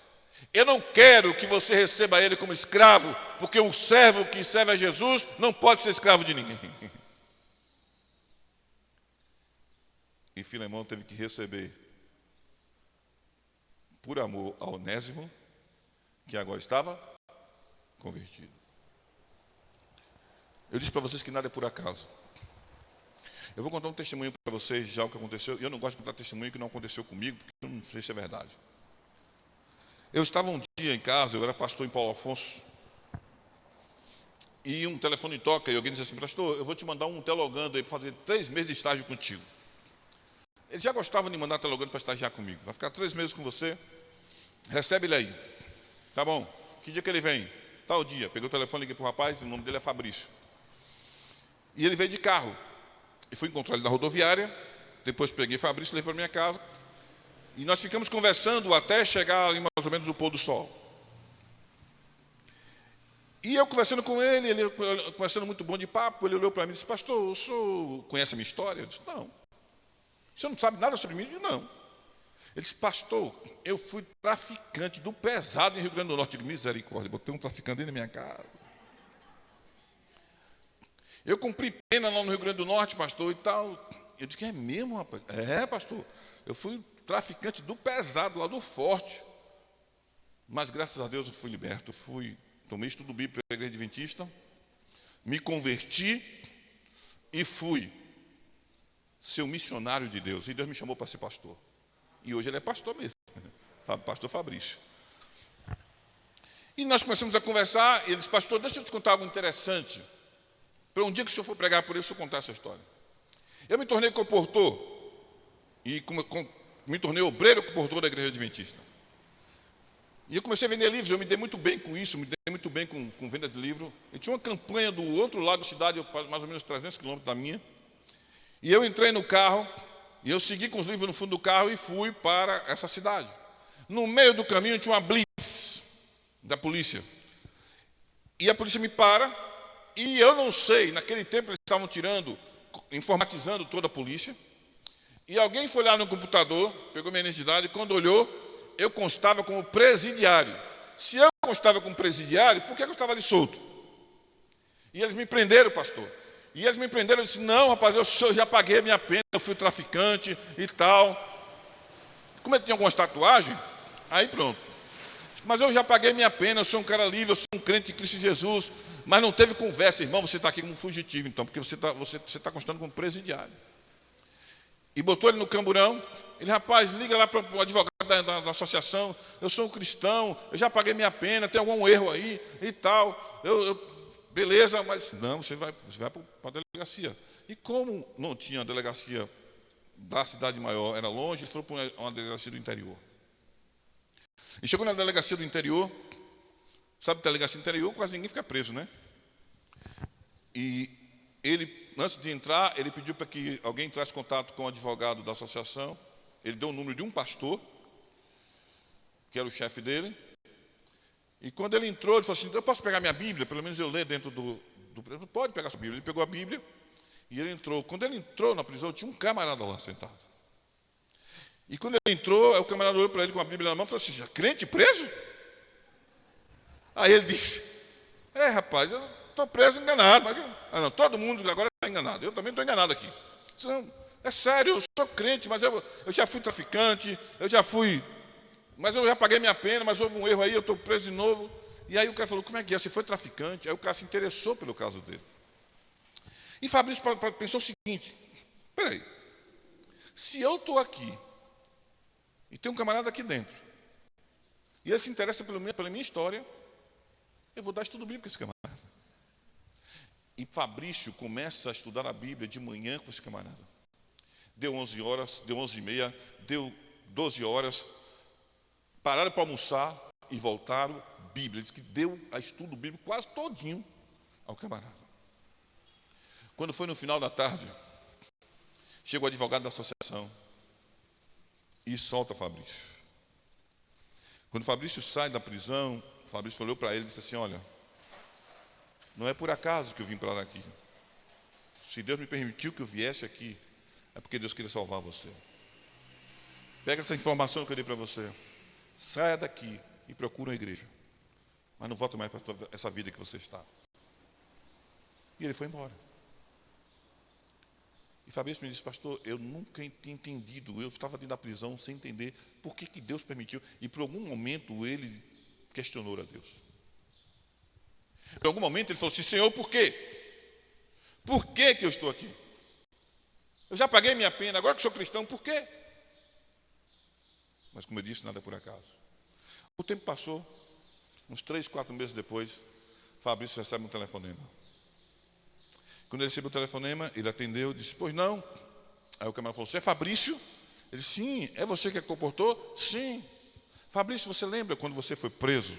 Eu não quero que você receba ele como escravo, porque um servo que serve a Jesus não pode ser escravo de ninguém. E Filemão teve que receber, por amor a Onésimo, que agora estava convertido. Eu disse para vocês que nada é por acaso. Eu vou contar um testemunho para vocês já o que aconteceu. Eu não gosto de contar testemunho que não aconteceu comigo, porque eu não sei se é verdade. Eu estava um dia em casa, eu era pastor em Paulo Afonso, e um telefone toca, e alguém disse assim: pastor, eu vou te mandar um telogando aí para fazer 3 meses de estágio contigo. Eles já gostavam de mandar telogando para estagiar comigo. Vai ficar 3 meses com você, recebe ele aí. Tá bom, que dia que ele vem? Tal dia. Peguei o telefone, liguei para o rapaz, o nome dele é Fabrício. E ele veio de carro. E fui encontrar ele na rodoviária, depois peguei Fabrício e levei para minha casa. E nós ficamos conversando até chegar ali mais ou menos o pôr do sol. E eu conversando com ele conversando muito bom de papo, ele olhou para mim e disse: pastor, o senhor conhece a minha história? Eu disse: não. O senhor não sabe nada sobre mim? Eu disse: não. Ele disse: pastor, eu fui traficante do pesado em Rio Grande do Norte. Eu digo: misericórdia, botei um traficante dentro da minha casa. Eu cumpri pena lá no Rio Grande do Norte, pastor, e tal. Eu disse: é mesmo, rapaz? É, pastor, eu fui traficante do pesado, lá do forte. Mas graças a Deus eu fui liberto. Tomei estudo bíblico para a igreja adventista, me converti e fui ser um missionário de Deus. E Deus me chamou para ser pastor. E hoje ele é pastor mesmo, pastor Fabrício. E nós começamos a conversar, e ele disse: pastor, deixa eu te contar algo interessante. Para um dia que o senhor for pregar por isso, eu contar essa história. Eu me tornei comportor, e me tornei obreiro comportor da igreja adventista. E eu comecei a vender livros, eu me dei muito bem com isso, me dei muito bem com venda de livro. Eu tinha uma campanha do outro lado da cidade, mais ou menos 300 quilômetros da minha. E eu entrei no carro, e eu segui com os livros no fundo do carro e fui para essa cidade. No meio do caminho tinha uma blitz da polícia. E a polícia me para, e eu não sei, naquele tempo eles estavam informatizando toda a polícia. E alguém foi lá no computador, pegou minha identidade, e quando olhou, eu constava como presidiário. Se eu constava como presidiário, por que eu estava ali solto? E eles me prenderam, pastor. E eles me prenderam, eu disse, não, rapaz, eu já paguei a minha pena, eu fui traficante e tal. Como eu tinha algumas tatuagens, aí pronto. Mas eu já paguei minha pena, eu sou um cara livre, eu sou um crente em Cristo Jesus. Mas não teve conversa, irmão, você está aqui como fugitivo, então, porque você está constando como presidiário. E botou ele no camburão. Ele, rapaz, liga lá para o advogado da associação, eu sou um cristão, eu já paguei minha pena, tem algum erro aí e tal. Beleza, mas não, você vai para a delegacia. E como não tinha delegacia da cidade maior, era longe, ele foi para uma delegacia do interior. E chegou na delegacia do interior, sabe, delegacia do interior, quase ninguém fica preso, né? E ele, antes de entrar, ele pediu para que alguém entrasse em contato com o advogado da associação. Ele deu o número de um pastor, que era o chefe dele. E quando ele entrou, ele falou assim, eu posso pegar minha Bíblia? Pelo menos eu ler dentro do... Pode pegar a sua Bíblia. Ele pegou a Bíblia e ele entrou. Quando ele entrou na prisão, tinha um camarada lá sentado. E quando ele entrou, o camarada olhou para ele com a Bíblia na mão e falou assim, já crente preso? Aí ele disse, rapaz, eu estou preso enganado. Mas não, todo mundo agora está enganado. Eu também estou enganado aqui. Disse, não, é sério, eu sou crente, mas eu já fui traficante, mas eu já paguei minha pena, mas houve um erro aí, eu estou preso de novo. E aí o cara falou, como é que é? Você foi traficante? Aí o cara se interessou pelo caso dele. E Fabrício pensou o seguinte, peraí, se eu estou aqui, e tem um camarada aqui dentro, e ele se interessa pela minha história, eu vou dar estudo bíblico para esse camarada. E Fabrício começa a estudar a Bíblia de manhã com esse camarada. Deu 11 horas, deu 11h30, deu 12 horas, pararam para almoçar e voltaram, Bíblia. Ele disse que deu a estudo bíblico quase todinho ao camarada. Quando foi no final da tarde, chega o advogado da associação e solta Fabrício. Quando Fabrício sai da prisão, Fabrício olhou para ele e disse assim, olha, não é por acaso que eu vim para lá aqui. Se Deus me permitiu que eu viesse aqui, é porque Deus queria salvar você. Pega essa informação que eu dei para você, saia daqui e procure uma igreja, mas não volte mais para essa vida que você está. E ele foi embora. E Fabrício me disse, pastor, eu nunca tinha entendido, eu estava dentro da prisão sem entender por que Deus permitiu. E por algum momento ele questionou a Deus. Por algum momento ele falou assim, Senhor, por quê? Por que eu estou aqui? Eu já paguei minha pena, agora que sou cristão, por quê? Mas como eu disse, nada é por acaso. O tempo passou, uns 3, 4 meses depois, Fabrício recebe um telefonema. Quando ele recebeu o telefonema, ele atendeu, disse, pois não. Aí o camarada falou, você é Fabrício? Ele, sim. É você que comportou? Sim. Fabrício, você lembra quando você foi preso?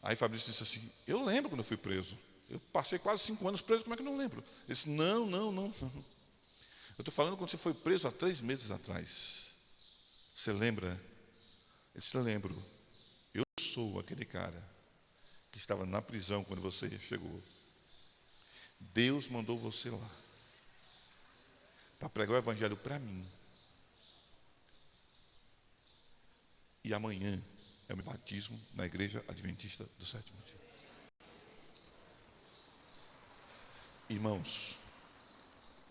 Aí Fabrício disse assim, eu lembro quando eu fui preso. Eu passei quase 5 anos preso, como é que eu não lembro? Ele disse, não. Eu estou falando quando você foi preso há 3 meses atrás. Você lembra? Ele disse, eu lembro. Eu sou aquele cara que estava na prisão quando você chegou. Deus mandou você lá para pregar o evangelho para mim. E amanhã é o meu batismo na igreja adventista do 7º dia. Irmãos,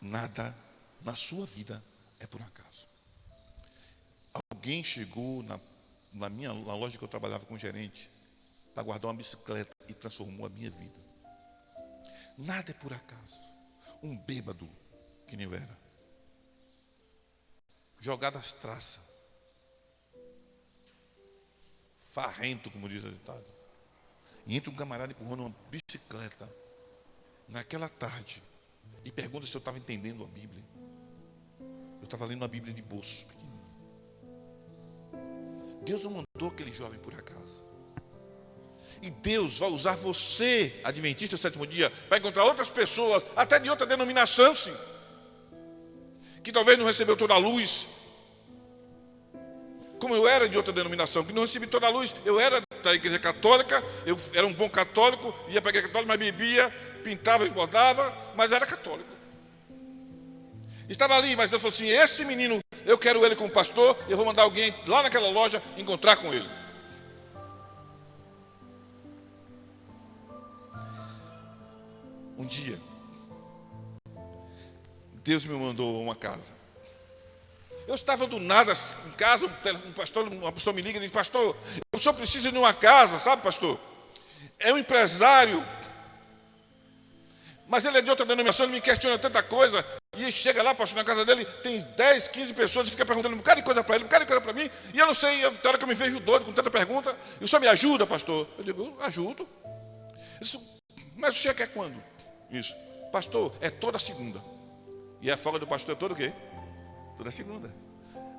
nada na sua vida é por acaso. Alguém chegou na loja que eu trabalhava com gerente para guardar uma bicicleta e transformou a minha vida. Nada é por acaso. Um bêbado que nem eu era, jogado às traças, farrento, como diz o ditado, e entra um camarada empurrando uma bicicleta naquela tarde e pergunta se eu estava entendendo a Bíblia. Eu estava lendo a Bíblia de bolso. Deus não mandou aquele jovem por acaso. E Deus vai usar você, adventista do 7º dia, para encontrar outras pessoas, até de outra denominação, sim, que talvez não recebeu toda a luz, como eu era de outra denominação, que não recebi toda a luz. Eu era da igreja católica, eu era um bom católico, ia para a igreja católica, mas bebia, pintava e bordava, mas era católico. Estava ali, mas Deus falou assim, esse menino, eu quero ele como pastor, eu vou mandar alguém lá naquela loja encontrar com ele. Um dia, Deus me mandou uma casa. Eu estava do nada em casa, uma pessoa me liga e diz: pastor, o senhor precisa de uma casa, sabe, pastor? É um empresário, mas ele é de outra denominação, ele me questiona tanta coisa. E chega lá, pastor, na casa dele, tem 10, 15 pessoas, e fica perguntando um bocado de coisa para ele, um bocado de coisa para mim, e eu não sei, tem hora que eu me vejo doido com tanta pergunta, e o senhor me ajuda, pastor? Eu digo: ajudo. Isso, mas o senhor quer quando? Isso, pastor, é toda segunda. E a folga do pastor é toda o quê? Toda segunda.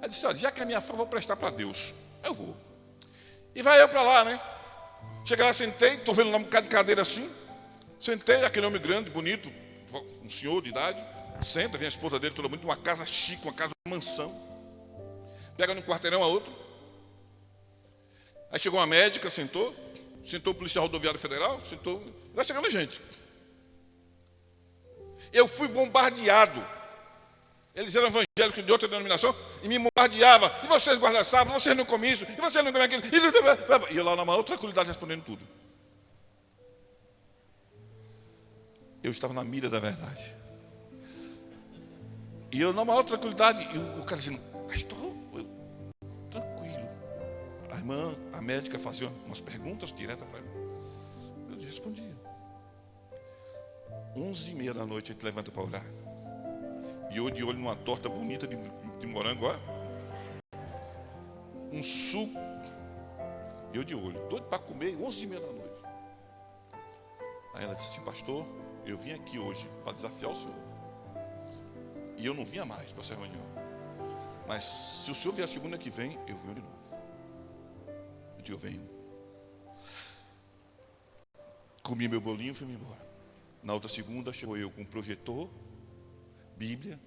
Aí disse: olha, já que é a minha folga, eu vou prestar para Deus. Eu vou. E vai eu para lá, né? Chega lá, sentei, estou vendo um bocado de cadeira assim. Sentei, aquele homem grande, bonito, um senhor de idade. Senta, vem a esposa dele, toda bonita, uma casa chique, uma casa, uma mansão. Pega num quarteirão a outro. Aí chegou uma médica, sentou o policial rodoviário federal, sentou. Vai chegando gente. Eu fui bombardeado. Eles eram evangélicos de outra denominação e me bombardeavam. E vocês guarda-sábado, vocês não comem isso, e vocês não comem aquilo. E eu lá na maior tranquilidade respondendo tudo. Eu estava na mira da verdade. E eu na maior tranquilidade, e o cara dizendo: pastor, tranquilo. A irmã, a médica, fazia umas perguntas diretas para mim. Eu respondia. 11h30 da noite a gente levanta para orar. E eu de olho numa torta bonita de morango, ó. Um suco. Eu de olho, doido para comer, 11h30 da noite. Aí ela disse assim: pastor, eu vim aqui hoje para desafiar o senhor. E eu não vinha mais para essa reunião. Mas se o senhor vier a segunda que vem, eu venho de novo. Eu digo: eu venho. Comi meu bolinho e fui embora. Na outra segunda chegou eu com um projetor, Bíblia.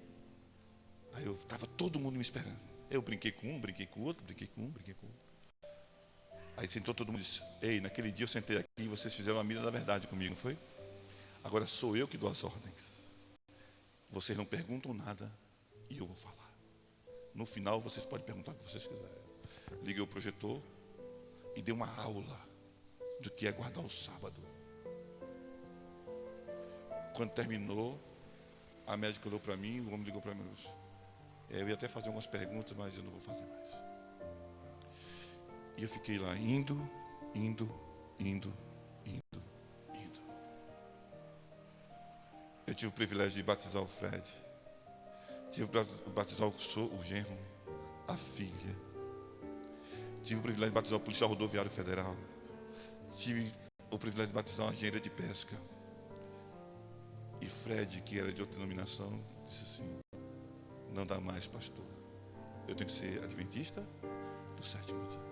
Aí eu estava todo mundo me esperando. Eu brinquei com um, brinquei com o outro, brinquei com um, brinquei com o outro. Aí sentou todo mundo e disse: ei, naquele dia eu sentei aqui e vocês fizeram a mira da verdade comigo, não foi? Agora sou eu que dou as ordens. Vocês não perguntam nada e eu vou falar. No final vocês podem perguntar o que vocês quiserem. Liguei o projetor e dei uma aula do que é guardar o sábado. Quando terminou, a médica olhou para mim, o homem ligou para mim e disse: eu ia até fazer algumas perguntas, mas eu não vou fazer mais. E eu fiquei lá indo. Eu tive o privilégio de batizar o Fred. Tive o privilégio de batizar o genro, a filha. Tive o privilégio de batizar o policial rodoviário federal. Tive o privilégio de batizar uma engenheira de pesca. E Fred, que era de outra denominação, disse assim: não dá mais, pastor. Eu tenho que ser adventista do sétimo dia.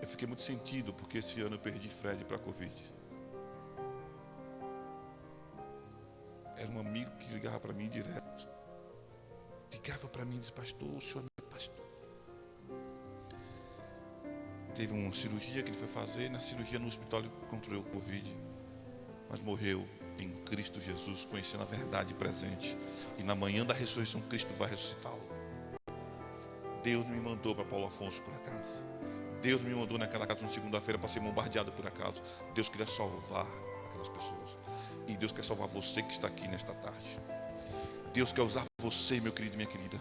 Eu fiquei muito sentido, porque esse ano eu perdi Fred para a Covid. Era um amigo que ligava para mim direto. Ligava para mim e disse: pastor, o senhor é meu pastor. Teve uma cirurgia que ele foi fazer. Na cirurgia no hospital ele contraiu o Covid. Mas morreu em Cristo Jesus, conhecendo a verdade presente. E na manhã da ressurreição, Cristo vai ressuscitá-lo. Deus me mandou para Paulo Afonso por acaso. Deus me mandou naquela casa na segunda-feira para ser bombardeado por acaso. Deus queria salvar aquelas pessoas. E Deus quer salvar você que está aqui nesta tarde. Deus quer usar você, meu querido e minha querida.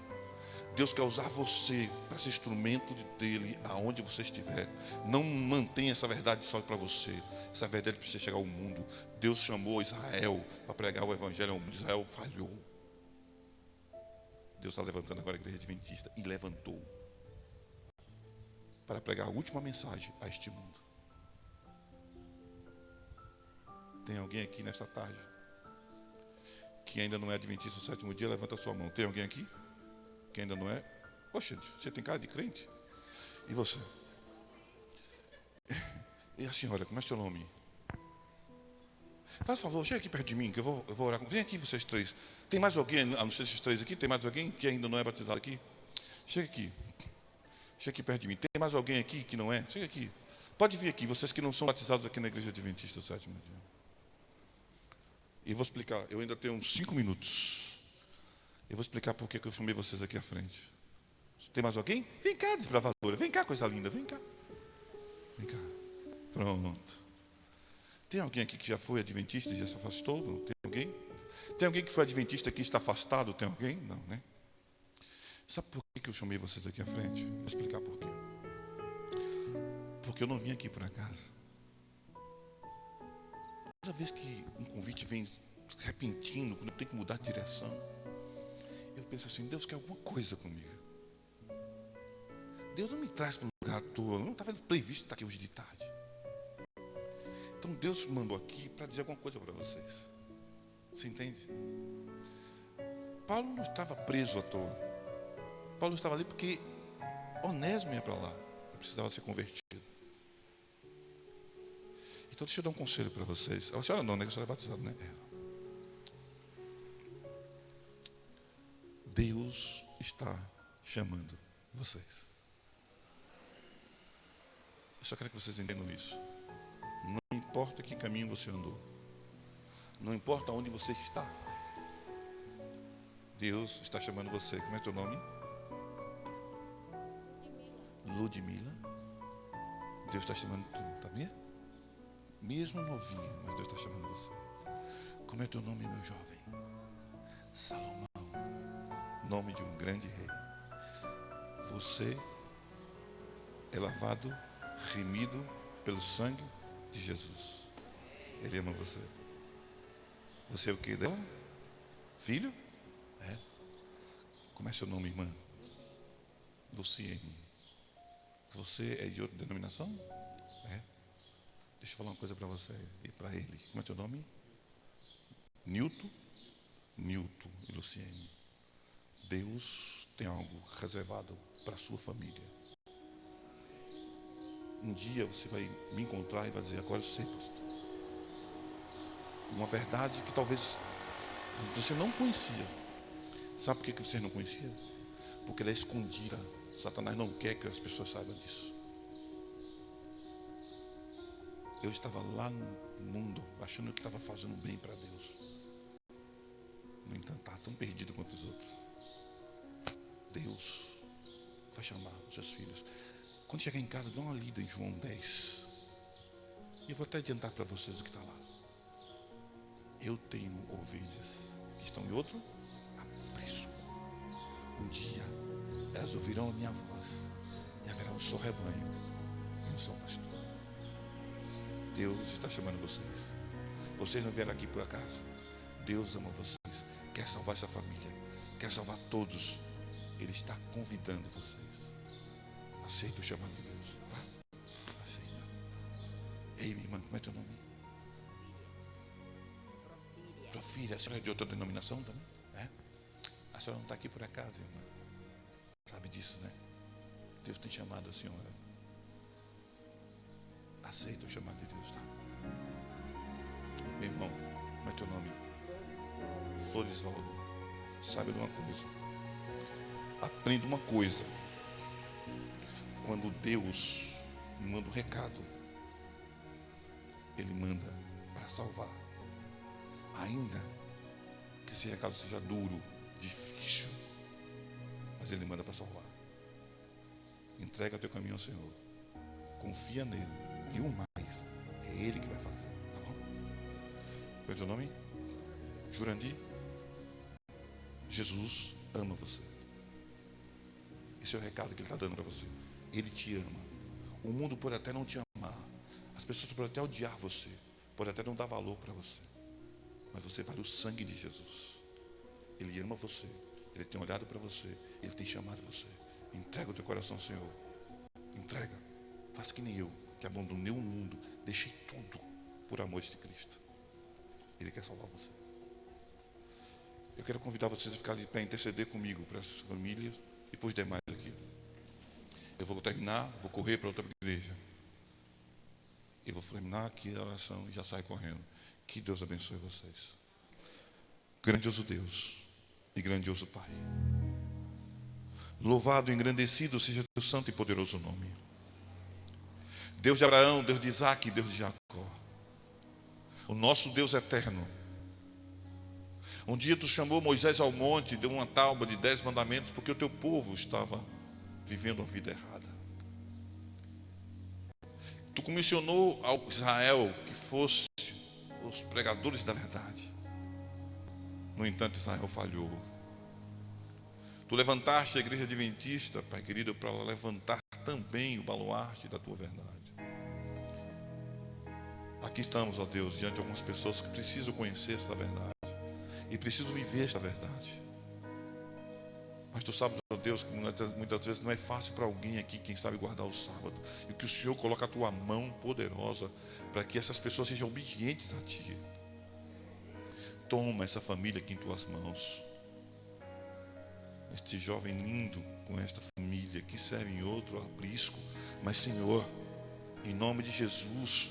Deus quer usar você para ser instrumento dele aonde você estiver. Não mantenha essa verdade só para você. Essa verdade precisa chegar ao mundo. Deus chamou Israel para pregar o evangelho ao mundo. Israel falhou. Deus está levantando agora a igreja adventista. E levantou para pregar a última mensagem a este mundo. Tem alguém aqui nesta tarde que ainda não é adventista do sétimo dia? Levanta a sua mão. Tem alguém aqui que ainda não é? Poxa, você tem cara de crente? E você? E a senhora, como é seu nome? Faz favor, chega aqui perto de mim, que eu vou orar com. Vem aqui vocês três. Tem mais alguém, a não ser esses três aqui? Tem mais alguém que ainda não é batizado aqui? Chega aqui. Chega aqui perto de mim. Tem mais alguém aqui que não é? Chega aqui. Pode vir aqui, vocês que não são batizados aqui na igreja adventista do sétimo dia. E vou explicar, eu ainda tenho uns 5 minutos. Eu vou explicar por que eu chamei vocês aqui à frente. Tem mais alguém? Vem cá, desbravadora. Vem cá, coisa linda. Vem cá. Vem cá. Pronto. Tem alguém aqui que já foi adventista e já se afastou? Não tem alguém? Tem alguém que foi adventista aqui e está afastado? Tem alguém? Não, né? Sabe por que eu chamei vocês aqui à frente? Vou explicar por quê. Porque eu não vim aqui por acaso. Toda vez que um convite vem repentino, quando eu tenho que mudar de direção, eu penso assim, Deus quer alguma coisa comigo. Deus não me traz para um lugar à toa, não estava previsto estar aqui hoje de tarde. Então Deus me mandou aqui para dizer alguma coisa para vocês. Você entende? Paulo não estava preso à toa. Paulo estava ali porque Onésimo ia para lá. Ele precisava ser convertido. Então deixa eu dar um conselho para vocês. A senhora não, né? A senhora é batizada, né? Deus está chamando vocês. Eu só quero que vocês entendam isso. Não importa que caminho você andou. Não importa onde você está. Deus está chamando você. Como é teu nome? Ludmila. Deus está chamando tu, tá bem? Mesmo novinha, mas Deus está chamando você. Como é teu nome, meu jovem? Salomão. Nome de um grande rei. Você é lavado, remido pelo sangue de Jesus. Ele ama você. Você é o que dela? Filho? É. Como é seu nome, irmã? Luciene. Você é de outra denominação? É. Deixa eu falar uma coisa para você e para ele. Como é teu nome? Nilton? Nilton e Luciene. Deus tem algo reservado para a sua família. Um dia você vai me encontrar e vai dizer, agora eu sei, pastor. Uma verdade que talvez você não conhecia. Sabe por que você não conhecia? Porque ela é escondida. Satanás não quer que as pessoas saibam disso. Eu estava lá no mundo, achando que estava fazendo bem para Deus. No entanto, estava tão perdido quanto os outros. Deus vai chamar os seus filhos. Quando chegar em casa, dá uma lida em João 10. E eu vou até adiantar para vocês o que está lá. Eu tenho ovelhas que estão em outro aprisco. Um dia elas ouvirão a minha voz e haverá um só rebanho e um só pastor. Deus está chamando vocês. Vocês não vieram aqui por acaso. Deus ama vocês. Quer salvar essa família. Quer salvar todos. Ele está convidando vocês. Aceita o chamado de Deus. Tá? Aceita. Ei, minha irmã, como é teu nome? Profília. A senhora é de outra denominação também? É? A senhora não está aqui por acaso, irmã. Sabe disso, né? Deus tem chamado a senhora. Aceita o chamado de Deus, tá? Meu irmão, como é teu nome? Floresvaldo. Sabe de uma coisa? Aprenda uma coisa. Quando Deus manda um recado, Ele manda para salvar. Ainda que esse recado seja duro, difícil, mas Ele manda para salvar. Entrega teu caminho ao Senhor. Confia nele. E o mais, é Ele que vai fazer. Tá bom? Qual é o teu nome? Jurandir. Jesus ama você. Esse é o recado que Ele está dando para você. Ele te ama. O mundo pode até não te amar. As pessoas podem até odiar você. Pode até não dar valor para você. Mas você vale o sangue de Jesus. Ele ama você. Ele tem olhado para você. Ele tem chamado você. Entrega o teu coração ao Senhor. Entrega. Faça que nem eu, que abandonei o mundo. Deixei tudo por amor de Cristo. Ele quer salvar você. Eu quero convidar vocês a ficarem para interceder comigo, para as famílias e para os demais aqui. Eu vou terminar, vou correr para outra igreja. Eu vou terminar aqui a oração e já saio correndo. Que Deus abençoe vocês. Grandioso Deus e grandioso Pai. Louvado e engrandecido seja teu santo e poderoso nome. Deus de Abraão, Deus de Isaac e Deus de Jacó. O nosso Deus eterno. Um dia tu chamou Moisés ao monte, deu uma tábua de 10 mandamentos, porque o teu povo estava vivendo uma vida errada. Tu comissionou ao Israel que fosse os pregadores da verdade. No entanto, Israel falhou. Tu levantaste a igreja adventista, Pai querido, para levantar também o baluarte da tua verdade. Aqui estamos, ó Deus, diante de algumas pessoas que precisam conhecer esta verdade e precisam viver esta verdade. Mas tu sabes, ó Deus, que muitas vezes não é fácil para alguém aqui, quem sabe, guardar o sábado. E que o Senhor coloca a tua mão poderosa para que essas pessoas sejam obedientes a ti. Toma essa família aqui em tuas mãos. Este jovem lindo com esta família que serve em outro aprisco. Mas, Senhor, em nome de Jesus,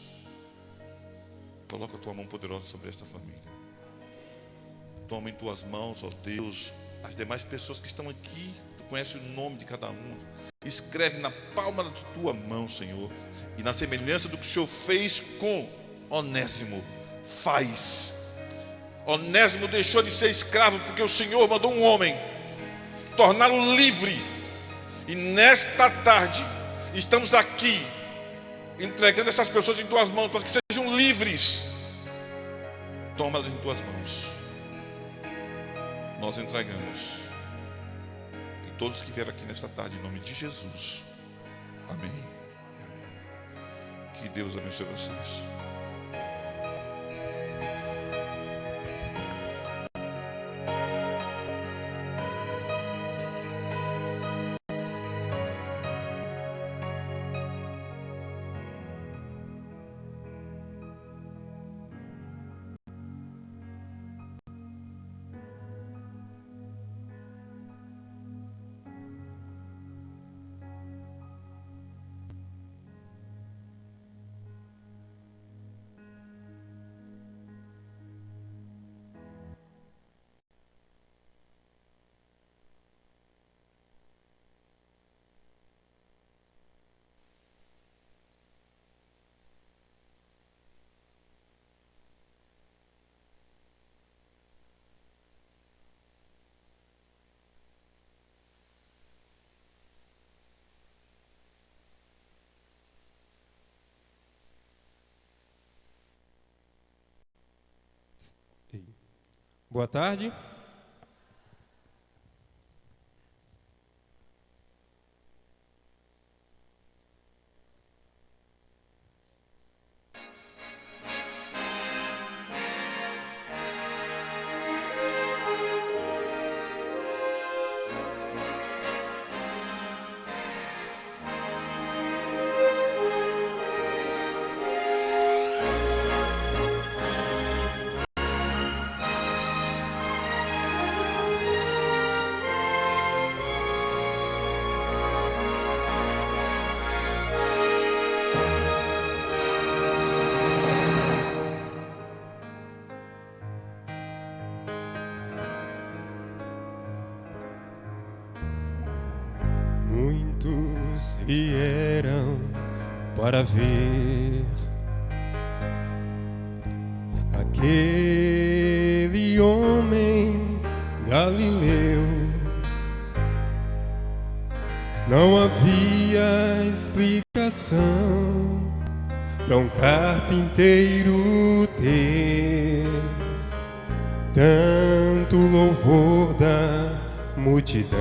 coloca a tua mão poderosa sobre esta família. Toma em tuas mãos, ó Deus, as demais pessoas que estão aqui. Tu conheces o nome de cada um. Escreve na palma da tua mão, Senhor. E na semelhança do que o Senhor fez com Onésimo, faz. Onésimo deixou de ser escravo porque o Senhor mandou um homem torná-lo livre. E nesta tarde estamos aqui entregando essas pessoas em tuas mãos para que sejam livres. Toma-las em tuas mãos. Nós entregamos. E todos que vieram aqui nesta tarde, em nome de Jesus. Amém. Amém. Que Deus abençoe vocês. Boa tarde. Muitos vieram para ver aquele homem galileu. Não havia explicação para um carpinteiro ter tanto louvor da multidão.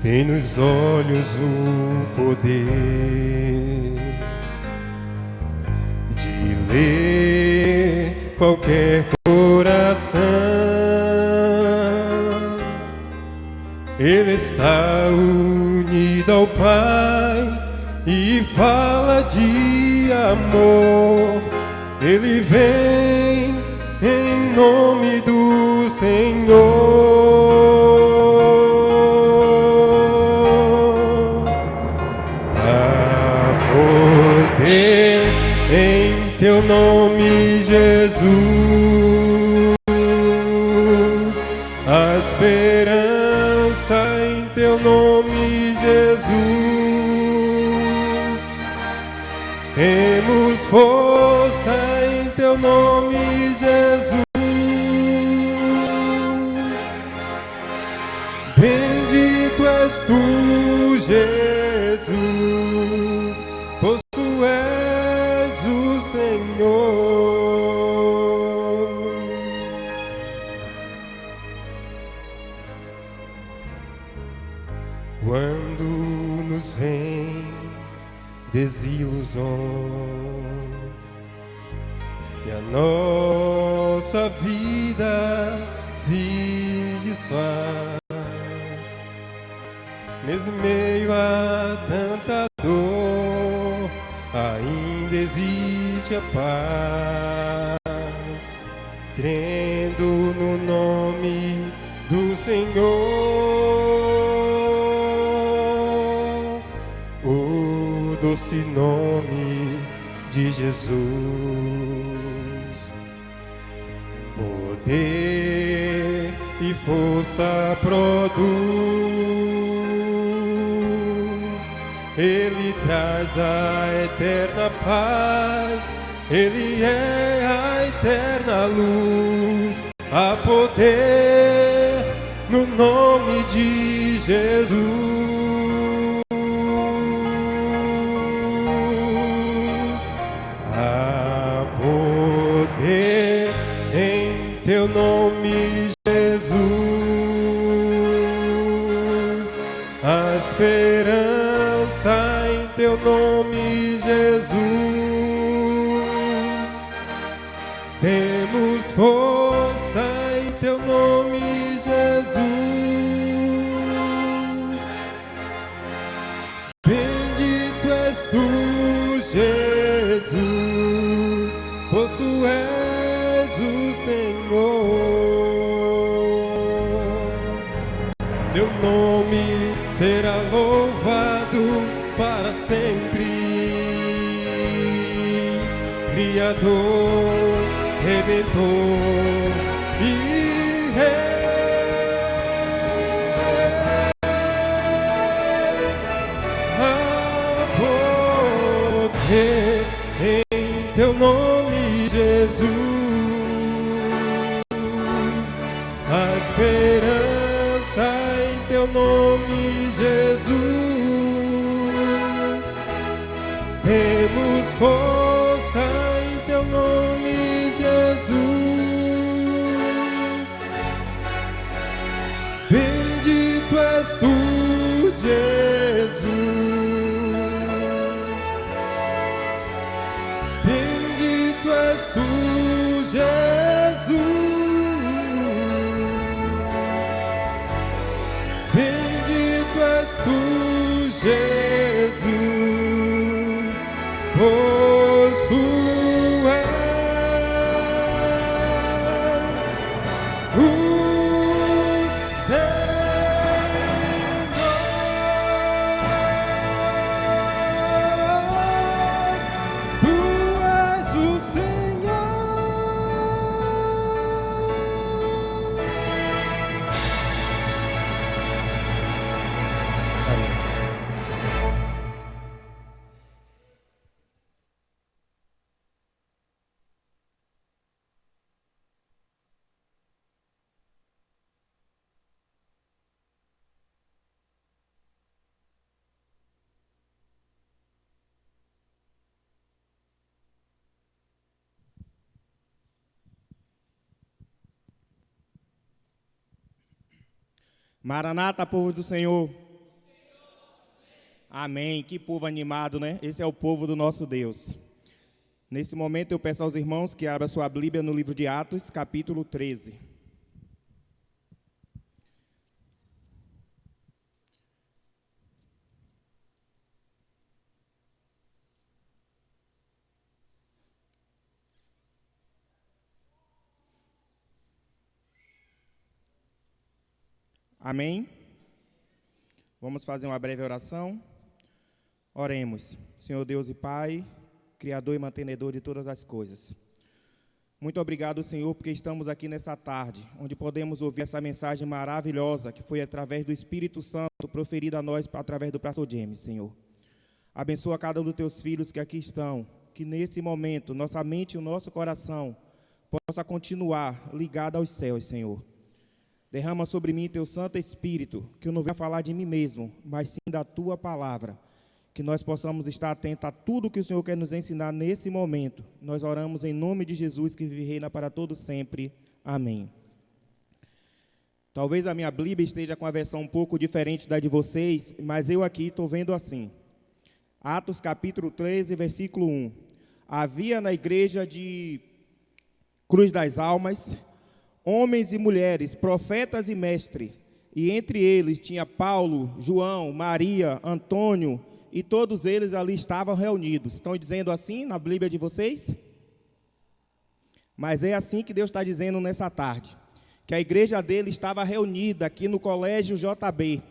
Tem nos olhos o poder de ler qualquer coração. Ele está unido ao Pai e fala de amor. Ele vem em nome do Senhor. Em teu nome, Jesus, a esperança em teu nome, Jesus, temos força em teu nome, Jesus. Bendito és tu, Jesus, pois tu és o Senhor. desilusões, e a nossa vida se desfaz. Mesmo em meio a tanta dor, ainda existe a paz, crendo no nome do Senhor, o doce nome de Jesus. Poder e força produz, Ele traz a eterna paz, Ele é a eterna luz. Há poder no nome de Jesus. Há poder em teu nome, Jesus. A esperança em teu nome, Jesus. Temos força em teu nome, Jesus. Bendito és tu, Jesus, pois tu és o Senhor. Seu nome será louvado para sempre. Criador, Redentor e Rei. Há poder em teu nome, Jesus. A esperança em teu nome, Jesus. Temos força em teu nome, Jesus. Bendito és tu, Jesus. Bendito és tu, Jesus. Bendito és tu, Jesus, pois tu és o Senhor. Tu és o Senhor. Amém. Maranata, povo do Senhor. Amém. Que povo animado, né? Esse é o povo do nosso Deus. Nesse momento eu peço aos irmãos que abram sua Bíblia no livro de Atos, capítulo 13. Amém? Vamos fazer uma breve oração. Oremos. Senhor Deus e Pai, Criador e mantenedor de todas as coisas. Muito obrigado, Senhor, porque estamos aqui nessa tarde, onde podemos ouvir essa mensagem maravilhosa que foi através do Espírito Santo proferida a nós através do pastor James, Senhor. Abençoa cada um dos teus filhos que aqui estão, que nesse momento nossa mente e o nosso coração possa continuar ligado aos céus, Senhor. Derrama sobre mim teu Santo Espírito, que eu não venha falar de mim mesmo, mas sim da tua palavra. Que nós possamos estar atentos a tudo que o Senhor quer nos ensinar nesse momento. Nós oramos em nome de Jesus, que vive e reina para todo sempre. Amém. Talvez a minha Bíblia esteja com a versão um pouco diferente da de vocês, mas eu aqui estou vendo assim. Atos capítulo 13, versículo 1. Havia na igreja de Cruz das Almas homens e mulheres, profetas e mestres, e entre eles tinha Paulo, João, Maria, Antônio, e todos eles ali estavam reunidos. Estão dizendo assim na Bíblia de vocês? Mas é assim que Deus está dizendo nessa tarde, que a igreja dele estava reunida aqui no Colégio JB,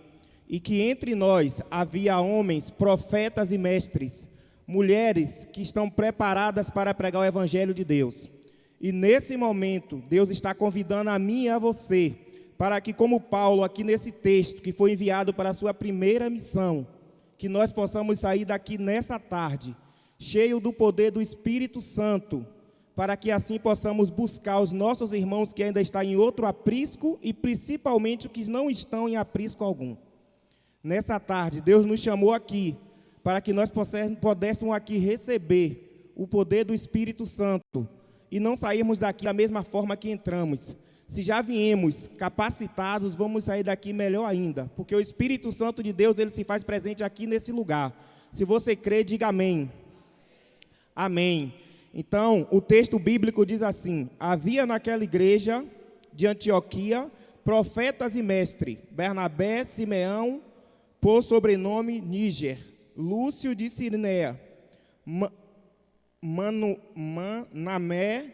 e que entre nós havia homens, profetas e mestres, mulheres que estão preparadas para pregar o Evangelho de Deus. E nesse momento, Deus está convidando a mim e a você, para que, como Paulo, aqui nesse texto, que foi enviado para a sua primeira missão, que nós possamos sair daqui nessa tarde, cheio do poder do Espírito Santo, para que assim possamos buscar os nossos irmãos que ainda estão em outro aprisco e principalmente os que não estão em aprisco algum. Nessa tarde, Deus nos chamou aqui, para que nós pudéssemos aqui receber o poder do Espírito Santo, e não sairmos daqui da mesma forma que entramos. Se já viemos capacitados, vamos sair daqui melhor ainda, porque o Espírito Santo de Deus, ele se faz presente aqui nesse lugar. Se você crê, diga amém. Amém. Então, o texto bíblico diz assim: havia naquela igreja de Antioquia profetas e mestres, Bernabé, Simeão, por sobrenome Níger, Lúcio de Cirenea, Manamé,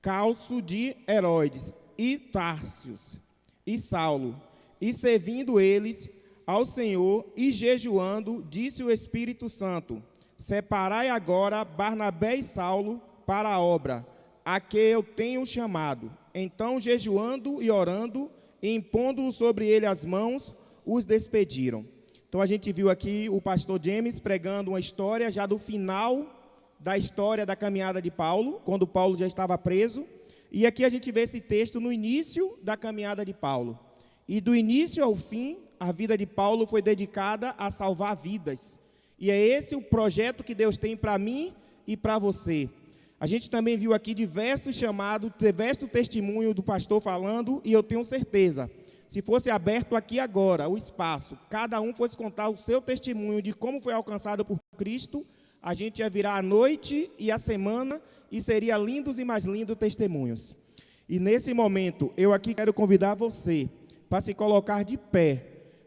Calço de Herodes, e Tárcios, e Saulo. E servindo eles ao Senhor e jejuando, disse o Espírito Santo: separai agora Barnabé e Saulo para a obra, a que eu tenho chamado. Então, jejuando e orando, e impondo sobre ele as mãos, os despediram. Então, a gente viu aqui o pastor James pregando uma história já do final da história da caminhada de Paulo, quando Paulo já estava preso. E aqui a gente vê esse texto no início da caminhada de Paulo. E do início ao fim, a vida de Paulo foi dedicada a salvar vidas. E é esse o projeto que Deus tem para mim e para você. A gente também viu aqui diversos chamados, diversos testemunhos do pastor falando, e eu tenho certeza, se fosse aberto aqui agora o espaço, cada um fosse contar o seu testemunho de como foi alcançado por Cristo, a gente ia virar a noite e a semana e seria lindos e mais lindos testemunhos. E nesse momento, eu aqui quero convidar você para se colocar de pé,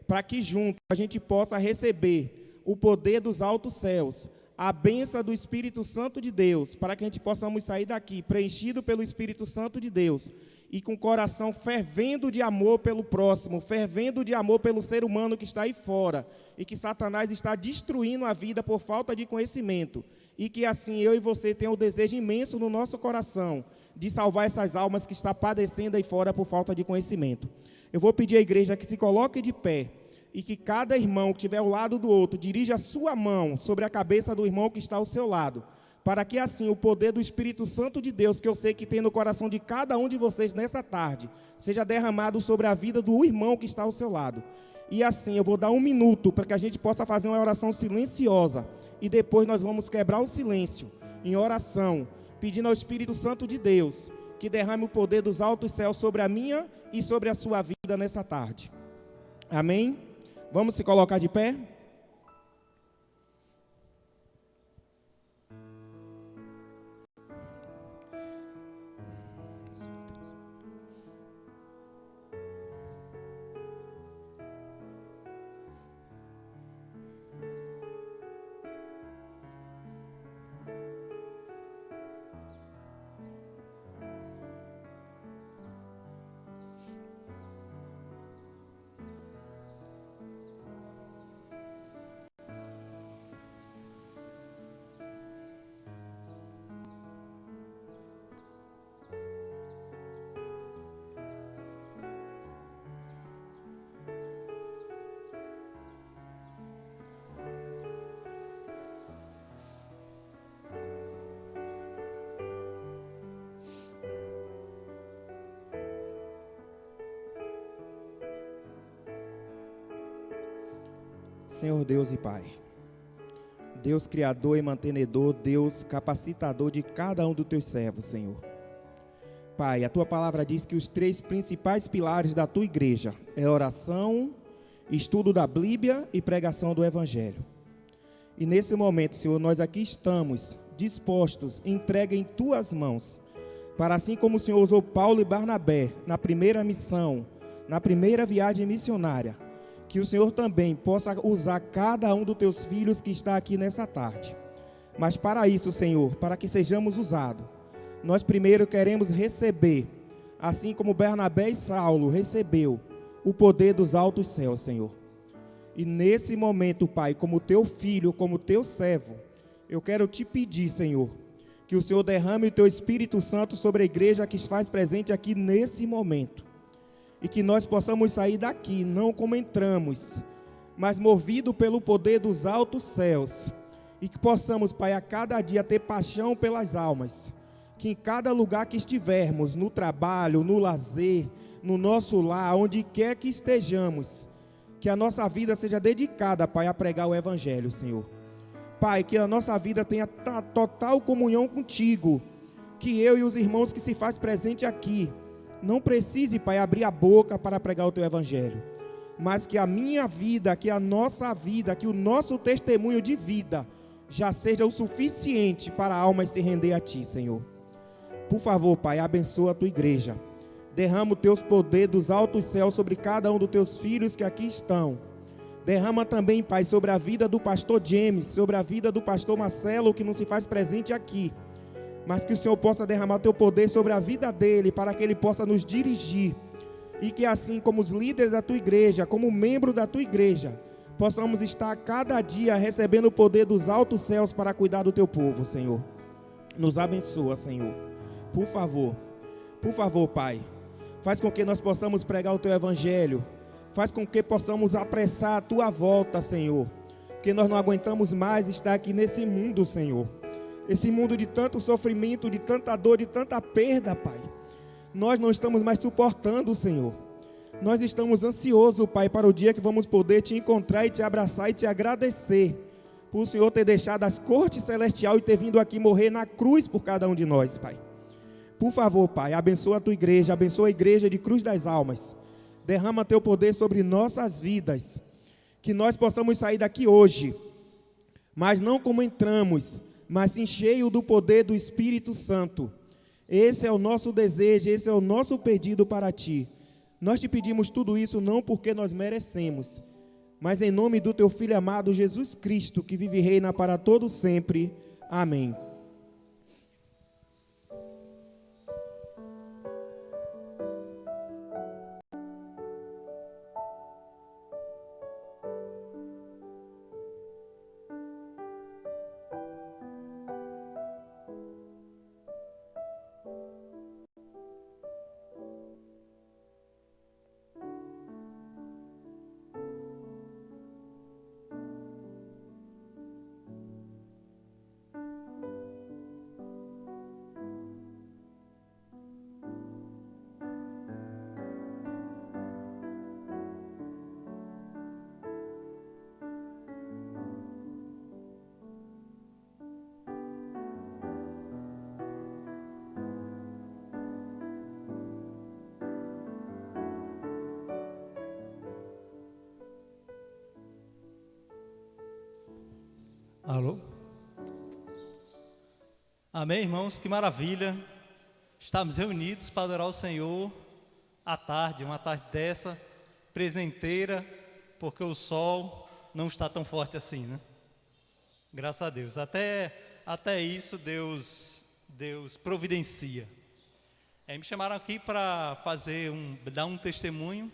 para que junto a gente possa receber o poder dos altos céus, a bênção do Espírito Santo de Deus, para que a gente possamos sair daqui preenchido pelo Espírito Santo de Deus e com o coração fervendo de amor pelo próximo, fervendo de amor pelo ser humano que está aí fora e que Satanás está destruindo a vida por falta de conhecimento, e que assim eu e você tenham um desejo imenso no nosso coração de salvar essas almas que estão padecendo aí fora por falta de conhecimento. Eu vou pedir à igreja que se coloque de pé e que cada irmão que estiver ao lado do outro dirija a sua mão sobre a cabeça do irmão que está ao seu lado, para que assim o poder do Espírito Santo de Deus, que eu sei que tem no coração de cada um de vocês nessa tarde, seja derramado sobre a vida do irmão que está ao seu lado. E assim eu vou dar 1 minuto para que a gente possa fazer uma oração silenciosa, e depois nós vamos quebrar o silêncio em oração, pedindo ao Espírito Santo de Deus que derrame o poder dos altos céus sobre a minha e sobre a sua vida nessa tarde. Amém? Vamos se colocar de pé? Senhor Deus e Pai, Deus criador e mantenedor, Deus capacitador de cada um dos teus servos, Senhor. Pai, a tua palavra diz que os 3 principais pilares da tua igreja é oração, estudo da Bíblia e pregação do Evangelho. E nesse momento, Senhor, nós aqui estamos dispostos, entregue em Tuas mãos, para assim como o Senhor usou Paulo e Barnabé na primeira missão, na primeira viagem missionária, que o Senhor também possa usar cada um dos Teus filhos que está aqui nessa tarde. Mas para isso, Senhor, para que sejamos usados, nós primeiro queremos receber, assim como Barnabé e Saulo recebeu, o poder dos altos céus, Senhor. E nesse momento, Pai, como Teu filho, como Teu servo, eu quero Te pedir, Senhor, que o Senhor derrame o Teu Espírito Santo sobre a igreja que se faz presente aqui nesse momento. E que nós possamos sair daqui, não como entramos, mas movido pelo poder dos altos céus. E que possamos, Pai, a cada dia ter paixão pelas almas. Que em cada lugar que estivermos, no trabalho, no lazer, no nosso lar, onde quer que estejamos, que a nossa vida seja dedicada, Pai, a pregar o Evangelho, Senhor. Pai, que a nossa vida tenha total comunhão contigo. Que eu e os irmãos que se faz presente aqui, não precise, Pai, abrir a boca para pregar o Teu Evangelho. Mas que a minha vida, que a nossa vida, que o nosso testemunho de vida já seja o suficiente para a alma se render a Ti, Senhor. Por favor, Pai, abençoa a Tua igreja. Derrama o Teus poderes dos altos céus sobre cada um dos Teus filhos que aqui estão. Derrama também, Pai, sobre a vida do pastor James, sobre a vida do pastor Marcelo, que não se faz presente aqui. Mas que o Senhor possa derramar o Teu poder sobre a vida dele, para que ele possa nos dirigir. E que assim como os líderes da Tua igreja, como membro da Tua igreja, possamos estar cada dia recebendo o poder dos altos céus para cuidar do Teu povo, Senhor. Nos abençoa, Senhor. Por favor, Pai, faz com que nós possamos pregar o Teu Evangelho. Faz com que possamos apressar a Tua volta, Senhor. Porque nós não aguentamos mais estar aqui nesse mundo, Senhor. Esse mundo de tanto sofrimento, de tanta dor, de tanta perda, Pai. Nós não estamos mais suportando, Senhor. Nós estamos ansiosos, Pai, para o dia que vamos poder Te encontrar e Te abraçar e Te agradecer por o Senhor ter deixado as cortes celestiais e ter vindo aqui morrer na cruz por cada um de nós, Pai. Por favor, Pai, abençoa a Tua igreja, abençoa a igreja de Cruz das Almas. Derrama Teu poder sobre nossas vidas. Que nós possamos sair daqui hoje, mas não como entramos, mas sim cheio do poder do Espírito Santo. Esse é o nosso desejo, esse é o nosso pedido para Ti. Nós Te pedimos tudo isso não porque nós merecemos, mas em nome do Teu Filho amado Jesus Cristo, que vive e reina para todo sempre. Amém. Alô? Amém, irmãos? Que maravilha. Estamos reunidos para adorar o Senhor à tarde, uma tarde dessa, presenteira, porque o sol não está tão forte assim, né? Graças a Deus. Até isso Deus providencia. Me chamaram aqui para dar um testemunho.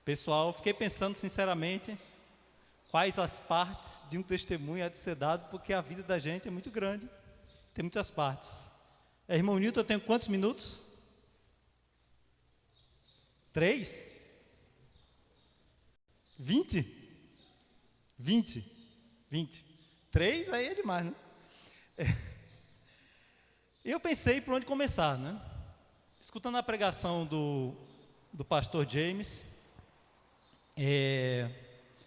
Pessoal, fiquei pensando sinceramente quais as partes de um testemunho há de ser dado, porque a vida da gente é muito grande, tem muitas partes. Irmão Nilton, eu tenho quantos minutos? 3? 20? 20? 20? 3 aí é demais, né? Eu pensei por onde começar, né? Escutando a pregação do pastor James,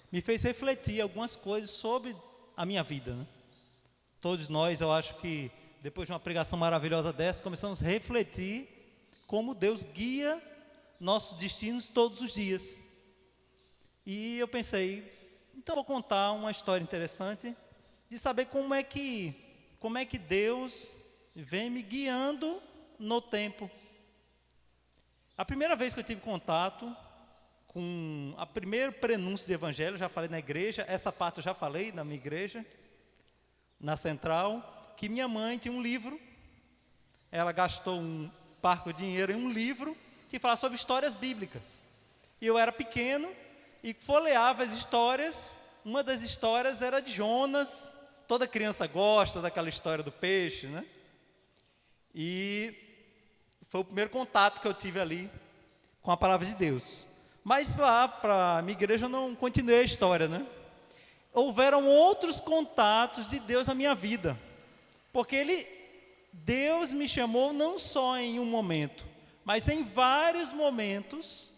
me fez refletir algumas coisas sobre a minha vida, né? Todos nós, eu acho que depois de uma pregação maravilhosa dessa, começamos a refletir como Deus guia nossos destinos todos os dias. E eu pensei, então vou contar uma história interessante de saber como é que Deus vem me guiando no tempo. A primeira vez que eu tive contato com a primeiro prenúncio de evangelho, já falei na igreja, essa parte eu já falei na minha igreja, na central, que minha mãe tinha um livro, ela gastou um parco de dinheiro em um livro que fala sobre histórias bíblicas. E eu era pequeno e folheava as histórias. Uma das histórias era de Jonas. Toda criança gosta daquela história do peixe, né? E foi o primeiro contato que eu tive ali com a palavra de Deus. Mas lá para a minha igreja eu não continuei a história, né? Houveram outros contatos de Deus na minha vida. Porque Deus me chamou não só em um momento, mas em vários momentos,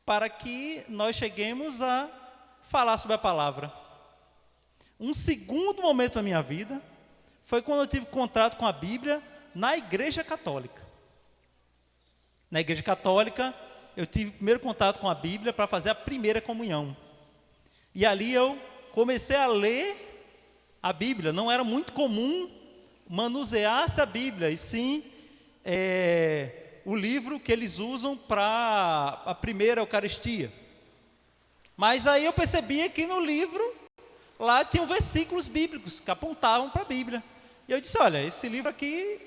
para que nós cheguemos a falar sobre a palavra. Um segundo momento da minha vida foi quando eu tive contato com a Bíblia na Igreja Católica. Na Igreja Católica, eu tive primeiro contato com a Bíblia para fazer a primeira comunhão. E ali eu comecei a ler a Bíblia. Não era muito comum manusear-se a Bíblia, e sim o livro que eles usam para a primeira Eucaristia. Mas aí eu percebia que no livro, lá tinham versículos bíblicos que apontavam para a Bíblia. E eu disse, olha, esse livro aqui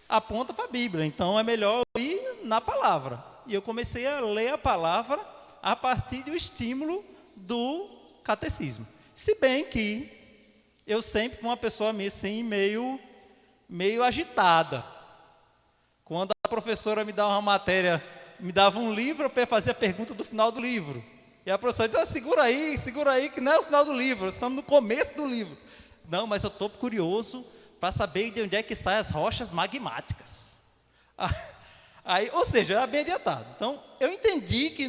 aponta para a Bíblia, então é melhor ir na palavra. E eu comecei a ler a palavra a partir do estímulo do catecismo. Se bem que eu sempre fui uma pessoa assim, meio agitada. Quando a professora me dava uma matéria, me dava um livro, eu fazia a pergunta do final do livro. E a professora dizia, segura aí, que não é o final do livro, estamos no começo do livro. Não, mas eu estou curioso para saber de onde é que saem as rochas magmáticas. Aí, ou seja, era bem adiantado. Então, eu entendi que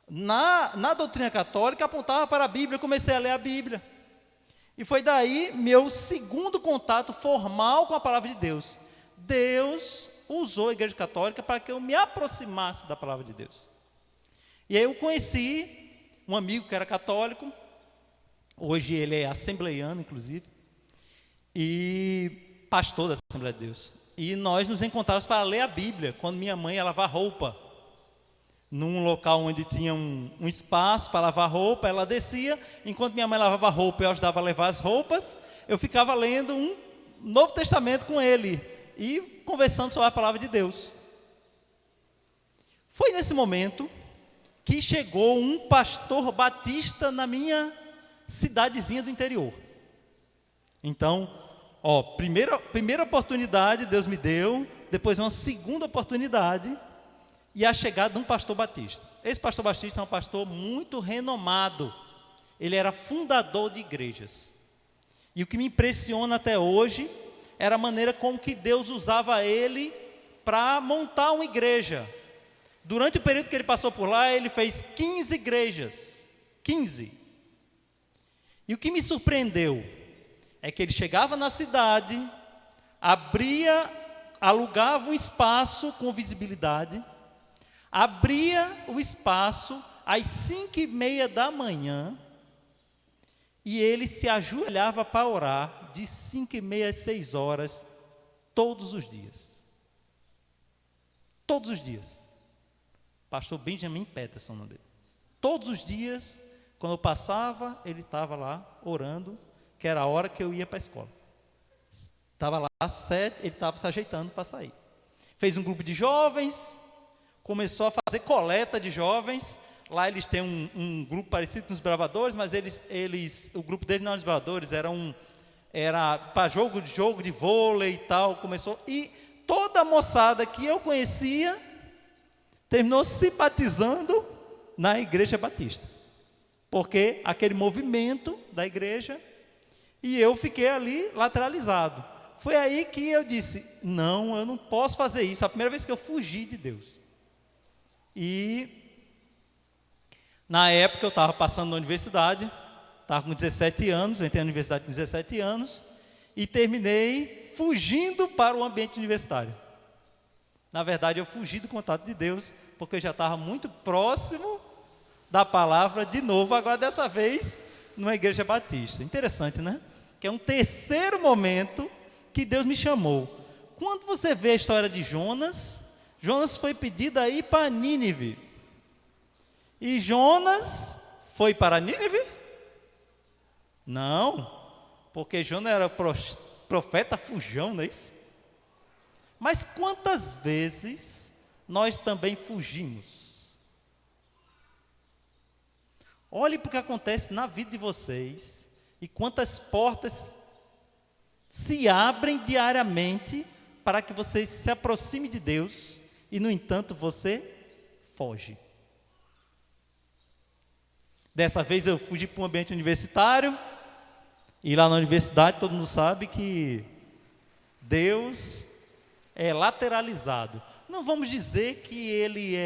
na doutrina católica apontava para a Bíblia, eu comecei a ler a Bíblia. E foi daí meu segundo contato formal com a palavra de Deus. Deus usou a Igreja Católica para que eu me aproximasse da palavra de Deus. E aí eu conheci um amigo que era católico, hoje ele é assembleiano, inclusive, e pastor da Assembleia de Deus. E nós nos encontramos para ler a Bíblia, quando minha mãe ia lavar roupa. Num local onde tinha um espaço para lavar roupa, ela descia, enquanto minha mãe lavava roupa e eu ajudava a levar as roupas, eu ficava lendo um Novo Testamento com ele e conversando sobre a palavra de Deus. Foi nesse momento que chegou um pastor batista na minha cidadezinha do interior. Então, primeira oportunidade Deus me deu, depois uma segunda oportunidade e a chegada de um pastor batista. Esse pastor batista é um pastor muito renomado. Ele era fundador de igrejas. E o que me impressiona até hoje era a maneira como que Deus usava ele para montar uma igreja. Durante o período que ele passou por lá, ele fez 15 igrejas. 15. E o que me surpreendeu é que ele chegava na cidade, alugava um espaço com visibilidade, abria o espaço às 5:30 da manhã e ele se ajoelhava para orar de 5:30 às 6 horas todos os dias. Todos os dias. Pastor Benjamin Peterson, o nome dele. Todos os dias, quando eu passava, ele estava lá orando, que era a hora que eu ia para a escola. Estava lá às 7, ele estava se ajeitando para sair. Fez um grupo de jovens, começou a fazer coleta de jovens. Lá eles têm um grupo parecido com os bravadores, mas o grupo deles não eram os bravadores, era para jogo de vôlei e tal. Começou, e toda a moçada que eu conhecia terminou se batizando na Igreja Batista, porque aquele movimento da igreja, e eu fiquei ali lateralizado. Foi aí que eu disse, não, eu não posso fazer isso. A primeira vez que eu fugi de Deus. E na época eu estava passando na universidade, estava com 17 anos, eu entrei na universidade com 17 anos, e terminei fugindo para o ambiente universitário. Na verdade, eu fugi do contato de Deus, porque eu já estava muito próximo da palavra de novo, agora dessa vez numa igreja batista. Interessante, né? Que é um terceiro momento que Deus me chamou. Quando você vê a história de Jonas, Jonas foi pedido a ir para Nínive. E Jonas foi para Nínive? Não, porque Jonas era profeta fujão, não é isso? Mas quantas vezes nós também fugimos? Olhe para o que acontece na vida de vocês e quantas portas se abrem diariamente para que você se aproxime de Deus e, no entanto, você foge. Dessa vez eu fugi para um ambiente universitário e lá na universidade todo mundo sabe que Deus é lateralizado. Não vamos dizer que ele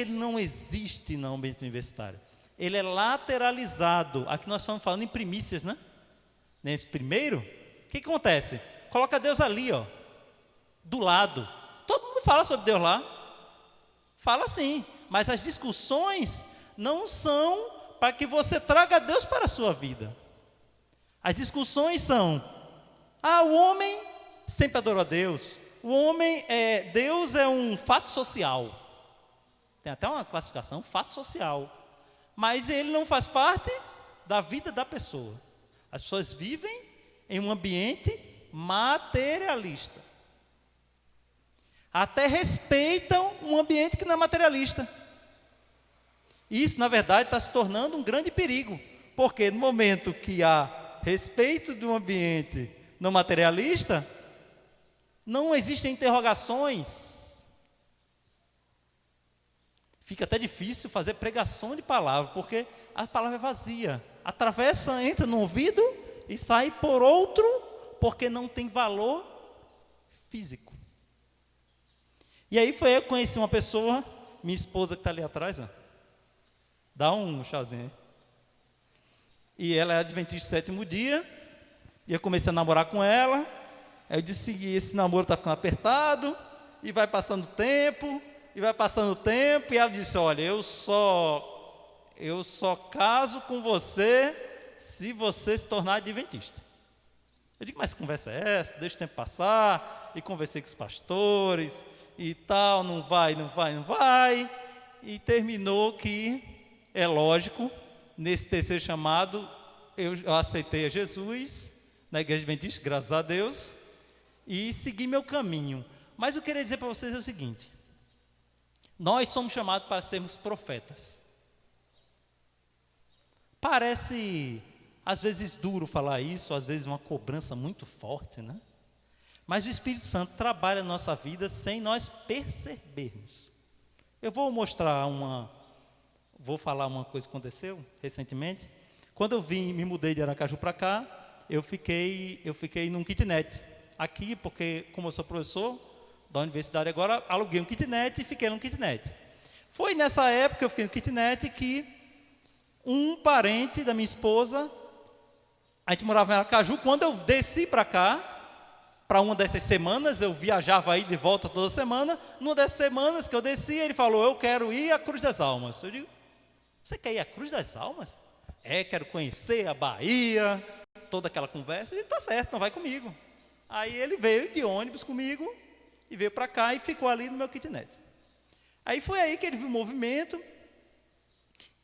não existe no ambiente universitário. Ele é lateralizado. Aqui nós estamos falando em primícias, né? Nesse primeiro, o que acontece? Coloca Deus ali, ó, do lado. Todo mundo fala sobre Deus lá. Fala sim, mas as discussões não são para que você traga Deus para a sua vida. As discussões são: o homem sempre adorou a Deus. Deus é um fato social. Tem até uma classificação, fato social. Mas ele não faz parte da vida da pessoa. As pessoas vivem em um ambiente materialista. Até respeitam um ambiente que não é materialista. Isso, na verdade, está se tornando um grande perigo. Porque no momento que há respeito de um ambiente não materialista, não existem interrogações. Fica até difícil fazer pregação de palavra, porque a palavra é vazia. Atravessa, entra no ouvido e sai por outro, porque não tem valor físico. E aí foi eu que conheci uma pessoa, minha esposa que está ali atrás, ó. Dá um chazinho aí. E ela é adventista do sétimo dia, e eu comecei a namorar com ela. Aí eu disse que esse namoro está ficando apertado, e vai passando o tempo, e ela disse: olha, eu só caso com você se você se tornar adventista. Eu digo: mas que conversa é essa? Deixa o tempo passar. E conversei com os pastores e tal, não vai. E terminou que, é lógico, nesse terceiro chamado, eu aceitei a Jesus, na igreja adventista, graças a Deus, e segui meu caminho. Mas eu queria dizer para vocês o seguinte: nós somos chamados para sermos profetas. Parece, às vezes, duro falar isso, às vezes uma cobrança muito forte, né? Mas o Espírito Santo trabalha na nossa vida sem nós percebermos. Eu vou falar uma coisa que aconteceu recentemente. Quando eu me mudei de Aracaju para cá, eu fiquei num kitnet. Aqui, porque como eu sou professor da universidade agora, aluguei um kitnet e fiquei num kitnet. Foi nessa época que eu fiquei no kitnet que um parente da minha esposa, a gente morava em Aracaju, quando eu desci para cá, para uma dessas semanas, eu viajava aí de volta toda semana, numa dessas semanas que eu desci, ele falou: eu quero ir à Cruz das Almas. Eu digo: você quer ir à Cruz das Almas? Quero conhecer a Bahia, toda aquela conversa. Eu digo: tá certo, então vai comigo. Aí ele veio de ônibus comigo, e veio para cá e ficou ali no meu kitnet. Aí foi aí que ele viu o movimento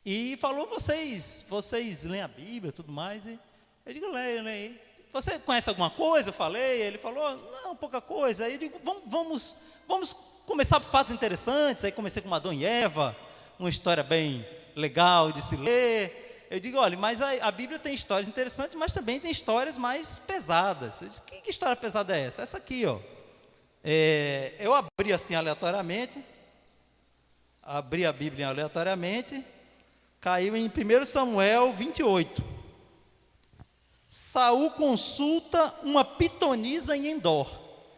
e falou: vocês leem a Bíblia e tudo mais? E eu digo: leio. Você conhece alguma coisa? Eu falei. Ele falou: não, pouca coisa. Aí eu digo: vamos começar por fatos interessantes. Aí comecei com Adão e Eva, uma história bem legal de se ler. Eu digo: olha, mas a Bíblia tem histórias interessantes, mas também tem histórias mais pesadas. Eu disse: que história pesada é essa? Essa aqui, ó. Eu abri assim aleatoriamente, abri a Bíblia aleatoriamente, caiu em 1 Samuel 28. Saul consulta uma pitonisa em Endor.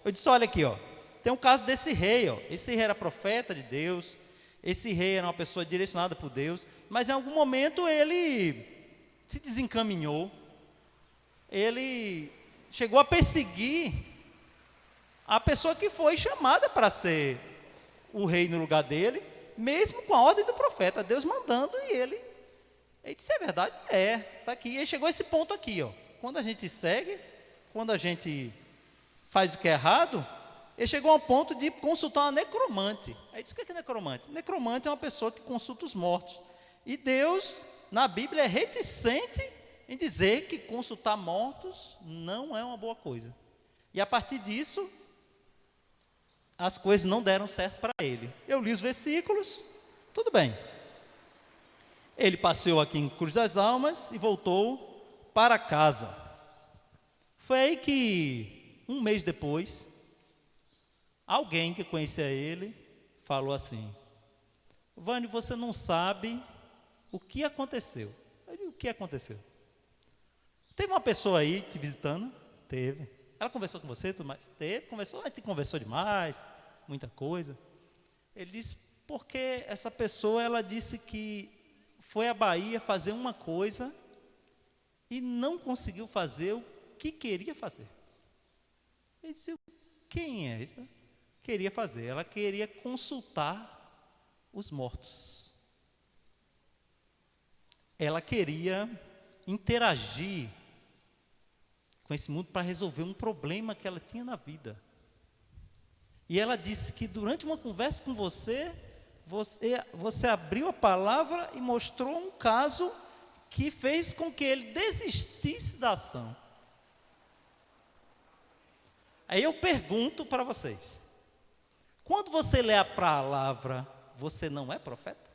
Eu disse: olha aqui, ó, tem um caso desse rei, ó. Esse rei era profeta de Deus, esse rei era uma pessoa direcionada por Deus, mas em algum momento ele se desencaminhou, ele chegou a perseguir a pessoa que foi chamada para ser o rei no lugar dele, mesmo com a ordem do profeta, Deus mandando, e ele Ele disse, é verdade? É, está aqui. Ele chegou a esse ponto aqui, ó. Quando a gente segue, quando a gente faz o que é errado, ele chegou ao ponto de consultar uma necromante. Aí disse, o que é necromante? Necromante é uma pessoa que consulta os mortos. E Deus, na Bíblia, é reticente em dizer que consultar mortos não é uma boa coisa. E a partir disso, as coisas não deram certo para ele. Eu li os versículos, tudo bem. Ele passeou aqui em Cruz das Almas e voltou para casa. Foi aí que, um mês depois, alguém que conhecia ele falou assim, Vânio, você não sabe o que aconteceu. Eu digo, o que aconteceu? Teve uma pessoa aí te visitando? Teve. Ela conversou com você, tudo mais? Teve, conversou, a gente conversou demais, muita coisa. Ele disse, porque essa pessoa, ela disse que foi à Bahia fazer uma coisa e não conseguiu fazer o que queria fazer. Ele disse, quem é isso? Queria fazer, ela queria consultar os mortos. Ela queria interagir com esse mundo para resolver um problema que ela tinha na vida. E ela disse que durante uma conversa com você abriu a palavra e mostrou um caso que fez com que ele desistisse da ação. Aí eu pergunto para vocês, quando você lê a palavra, você não é profeta?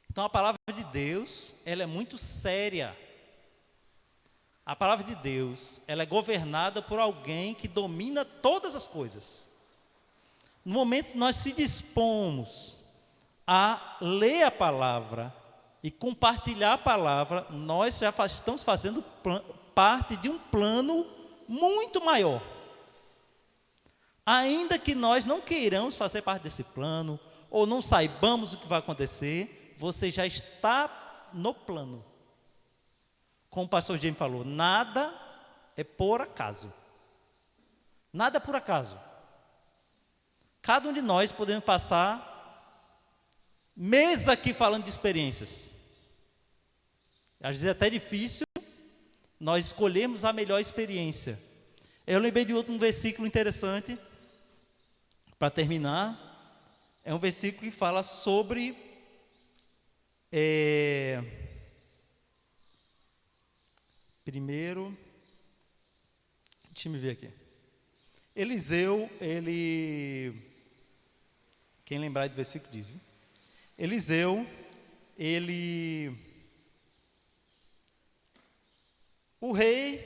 Então a palavra de Deus, ela é muito séria. A palavra de Deus, ela é governada por alguém que domina todas as coisas. No momento que nós se dispomos a ler a palavra e compartilhar a palavra, nós já estamos fazendo parte de um plano muito maior. Ainda que nós não queiramos fazer parte desse plano, ou não saibamos o que vai acontecer, você já está no plano. Como o pastor James falou, nada é por acaso. Nada é por acaso. Cada um de nós podemos passar meses aqui falando de experiências. Às vezes é até difícil nós escolhermos a melhor experiência. Eu lembrei de outro versículo interessante, para terminar. É um versículo que fala sobre primeiro, deixa eu ver aqui. Eliseu, quem lembrar do versículo diz, viu? Eliseu, o rei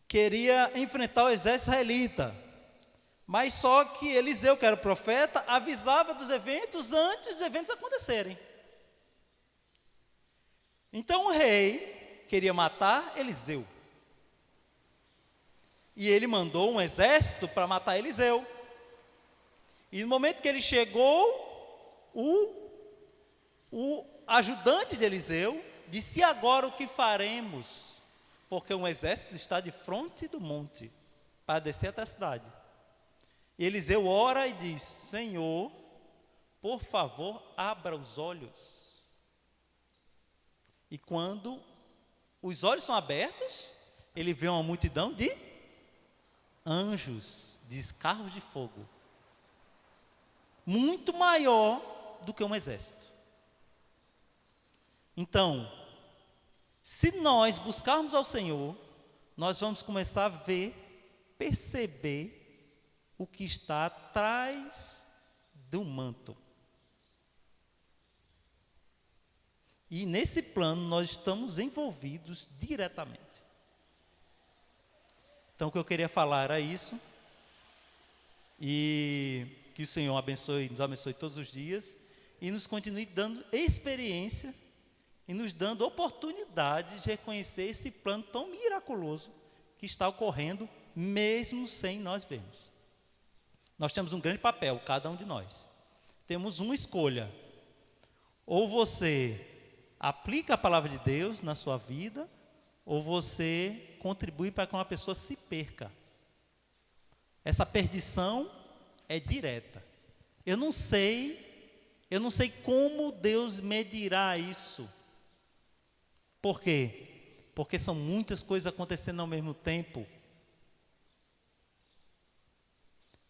queria enfrentar o exército israelita, mas só que Eliseu, que era o profeta, avisava dos eventos antes dos eventos acontecerem. Então o rei queria matar Eliseu. E ele mandou um exército para matar Eliseu. E no momento que ele chegou, o ajudante de Eliseu disse, e agora o que faremos? Porque um exército está de frente do monte, para descer até a cidade. E Eliseu ora e diz, Senhor, por favor, abra os olhos. E quando os olhos são abertos, ele vê uma multidão de anjos, de carros de fogo, muito maior do que um exército. Então, se nós buscarmos ao Senhor, nós vamos começar a ver, perceber o que está atrás do manto. E nesse plano nós estamos envolvidos diretamente. Então o que eu queria falar era isso. E que o Senhor nos abençoe todos os dias e nos continue dando experiência e nos dando oportunidade de reconhecer esse plano tão miraculoso que está ocorrendo mesmo sem nós vermos. Nós temos um grande papel, cada um de nós. Temos uma escolha. Ou você aplica a palavra de Deus na sua vida, ou você contribui para que uma pessoa se perca. Essa perdição é direta. Eu não sei Eu não sei como Deus medirá isso. Por quê? Porque são muitas coisas acontecendo ao mesmo tempo.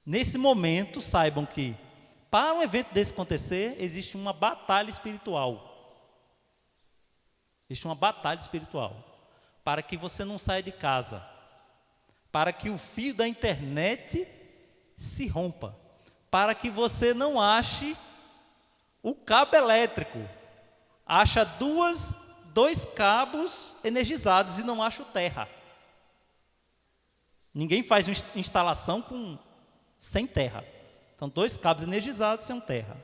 Nesse momento, saibam que para um evento desse acontecer, existe uma batalha espiritual. Existe uma batalha espiritual. Para que você não saia de casa. Para que o fio da internet se rompa. Para que você não ache o cabo elétrico. Acha dois cabos energizados e não acha o terra. Ninguém faz uma instalação sem terra. Então, 2 cabos energizados sem terra.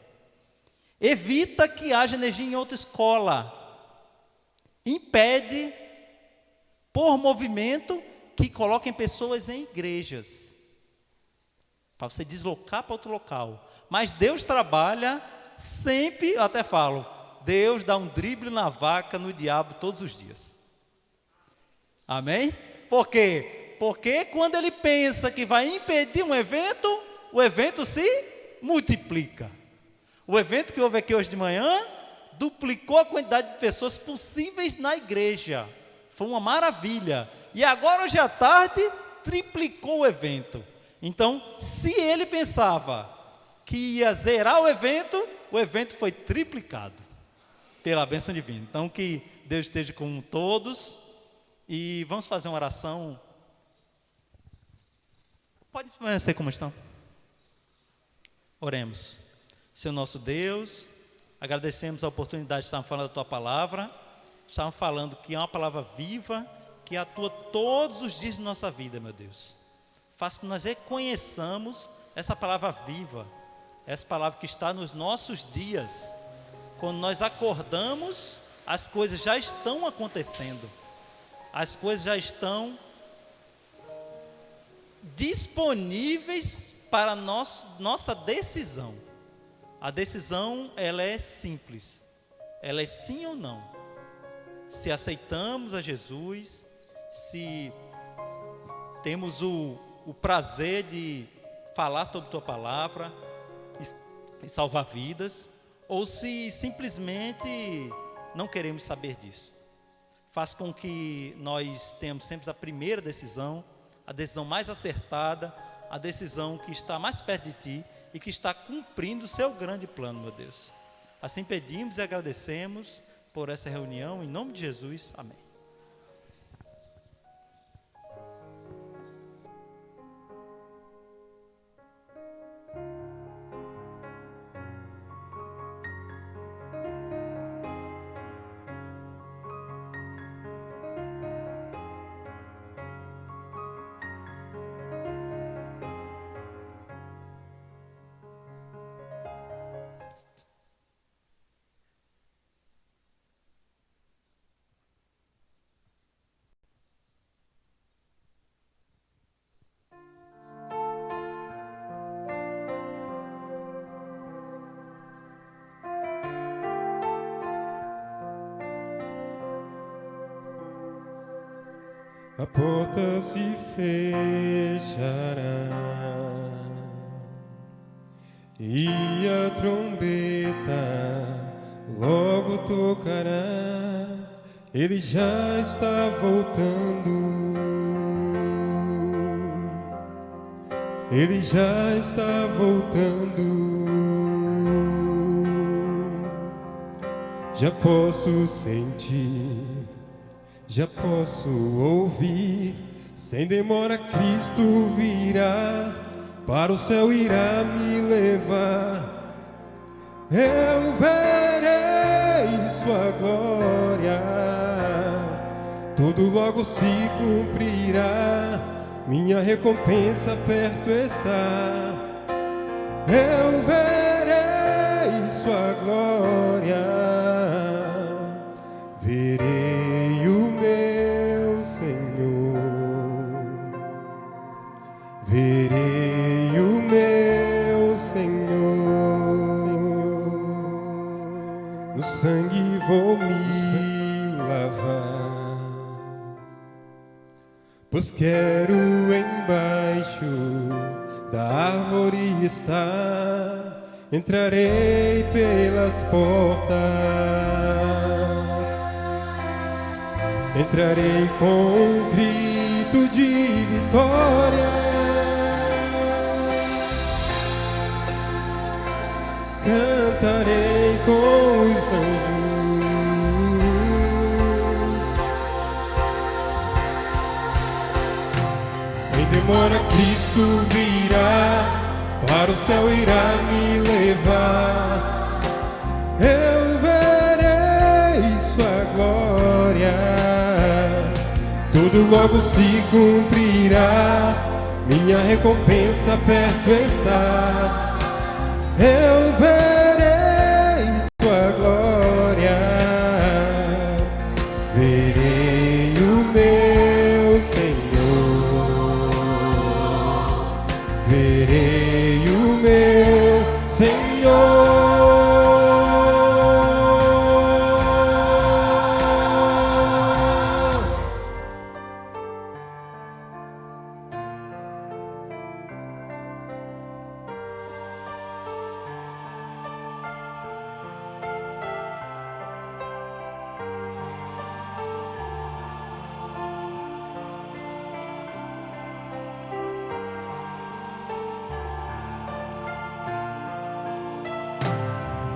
Evita que haja energia em outra escola. Impede, por movimento, que coloquem pessoas em igrejas. Para você deslocar para outro local. Mas Deus trabalha sempre, eu até falo, Deus dá um drible na vaca, no diabo, todos os dias. Amém? Por quê? Porque quando ele pensa que vai impedir um evento, o evento se multiplica. O evento que houve aqui hoje de manhã duplicou a quantidade de pessoas possíveis na igreja. Foi uma maravilha. E agora, hoje à tarde, triplicou o evento. Então, se ele pensava que ia zerar o evento foi triplicado pela bênção divina. Então, que Deus esteja com todos. E vamos fazer uma oração. Pode permanecer como estão. Oremos. Senhor nosso Deus, agradecemos a oportunidade de estarmos falando da Tua palavra. Estamos falando que é uma palavra viva, que atua todos os dias de nossa vida, meu Deus. Faça que nós reconheçamos essa palavra viva, essa palavra que está nos nossos dias. Quando nós acordamos, as coisas já estão acontecendo. As coisas já estão disponíveis para nossa decisão. A decisão, ela é simples. Ela é sim ou não. Se aceitamos a Jesus, se temos o prazer de falar sobre Tua palavra e salvar vidas, ou se simplesmente não queremos saber disso. Faz com que nós tenhamos sempre a primeira decisão, a decisão mais acertada, a decisão que está mais perto de Ti e que está cumprindo o Seu grande plano, meu Deus. Assim pedimos e agradecemos por essa reunião, em nome de Jesus, amém. A porta se fechará e a trombeta logo tocará. Ele já está voltando. Ele já está voltando. Já posso sentir. Já posso ouvir, sem demora Cristo virá, para o céu irá me levar. Eu verei sua glória, tudo logo se cumprirá, minha recompensa perto está. Eu verei sua glória, verei o meu Senhor, verei o meu Senhor, no sangue vou me lavar, pois quero embaixo da árvore estar entrarei pelas portas, entrarei com um grito de vitória, cantarei com os anjos. Sem demora Cristo virá, para o céu irá me levar. Eu verei sua glória, tudo logo se cumprirá, minha recompensa perto está. Eu verei sua glória, verei o meu Senhor, verei o meu Senhor.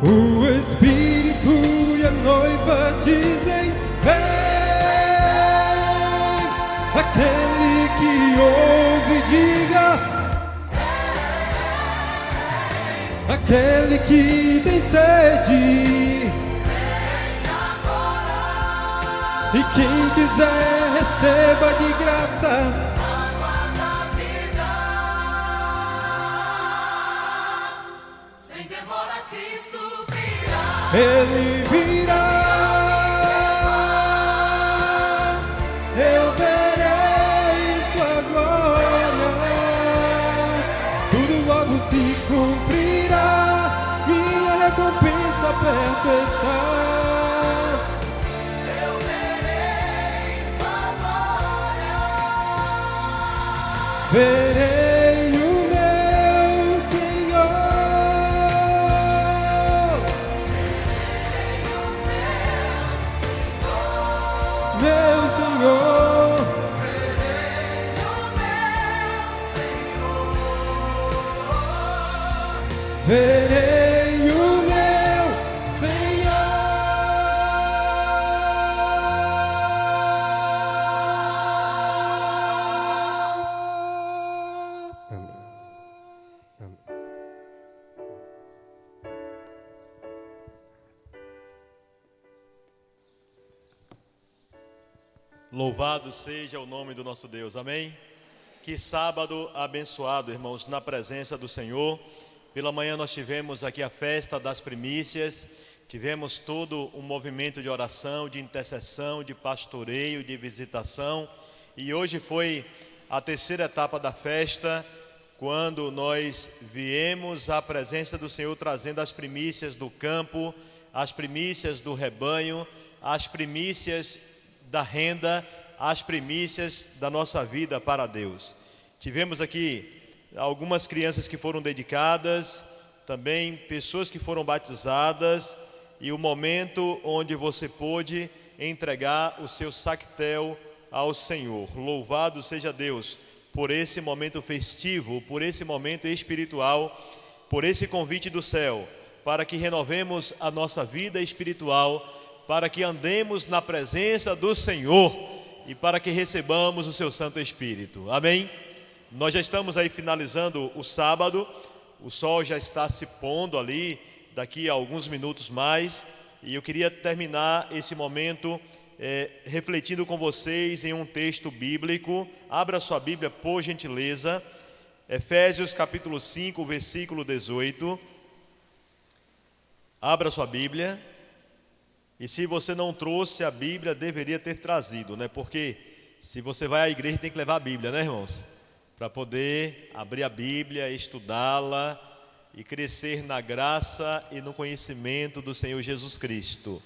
O Espírito e a noiva dizem: vem. Aquele que ouve, diga: vem. Aquele que tem sede, vem agora. E quem quiser, receba de graça. Ele virá, eu verei sua glória, tudo logo se cumprirá, minha recompensa perto está. Eu verei sua glória, verei o meu Senhor. Meu Senhor, verei o meu Senhor, verei o meu Senhor. Amém. Amém. Louvado seja o nome do nosso Deus, amém? Que sábado abençoado, irmãos, na presença do Senhor. Pela manhã nós tivemos aqui a festa das primícias, tivemos todo um movimento de oração, de intercessão, de pastoreio, de visitação. E hoje foi a terceira etapa da festa, quando nós viemos à presença do Senhor trazendo as primícias do campo, as primícias do rebanho, as primícias da renda, as primícias da nossa vida para Deus. Tivemos aqui algumas crianças que foram dedicadas, também pessoas que foram batizadas, e o momento onde você pôde entregar o seu sactel ao Senhor. Louvado seja Deus por esse momento festivo, por esse momento espiritual, por esse convite do céu, para que renovemos a nossa vida espiritual, para que andemos na presença do Senhor e para que recebamos o seu Santo Espírito. Amém? Nós já estamos aí finalizando o sábado, o sol já está se pondo ali, daqui a alguns minutos mais, e eu queria terminar esse momento refletindo com vocês em um texto bíblico. Abra sua Bíblia, por gentileza, Efésios capítulo 5, versículo 18. Abra sua Bíblia. E se você não trouxe a Bíblia, deveria ter trazido, né? Porque se você vai à igreja, tem que levar a Bíblia, né, irmãos? Para poder abrir a Bíblia, estudá-la e crescer na graça e no conhecimento do Senhor Jesus Cristo.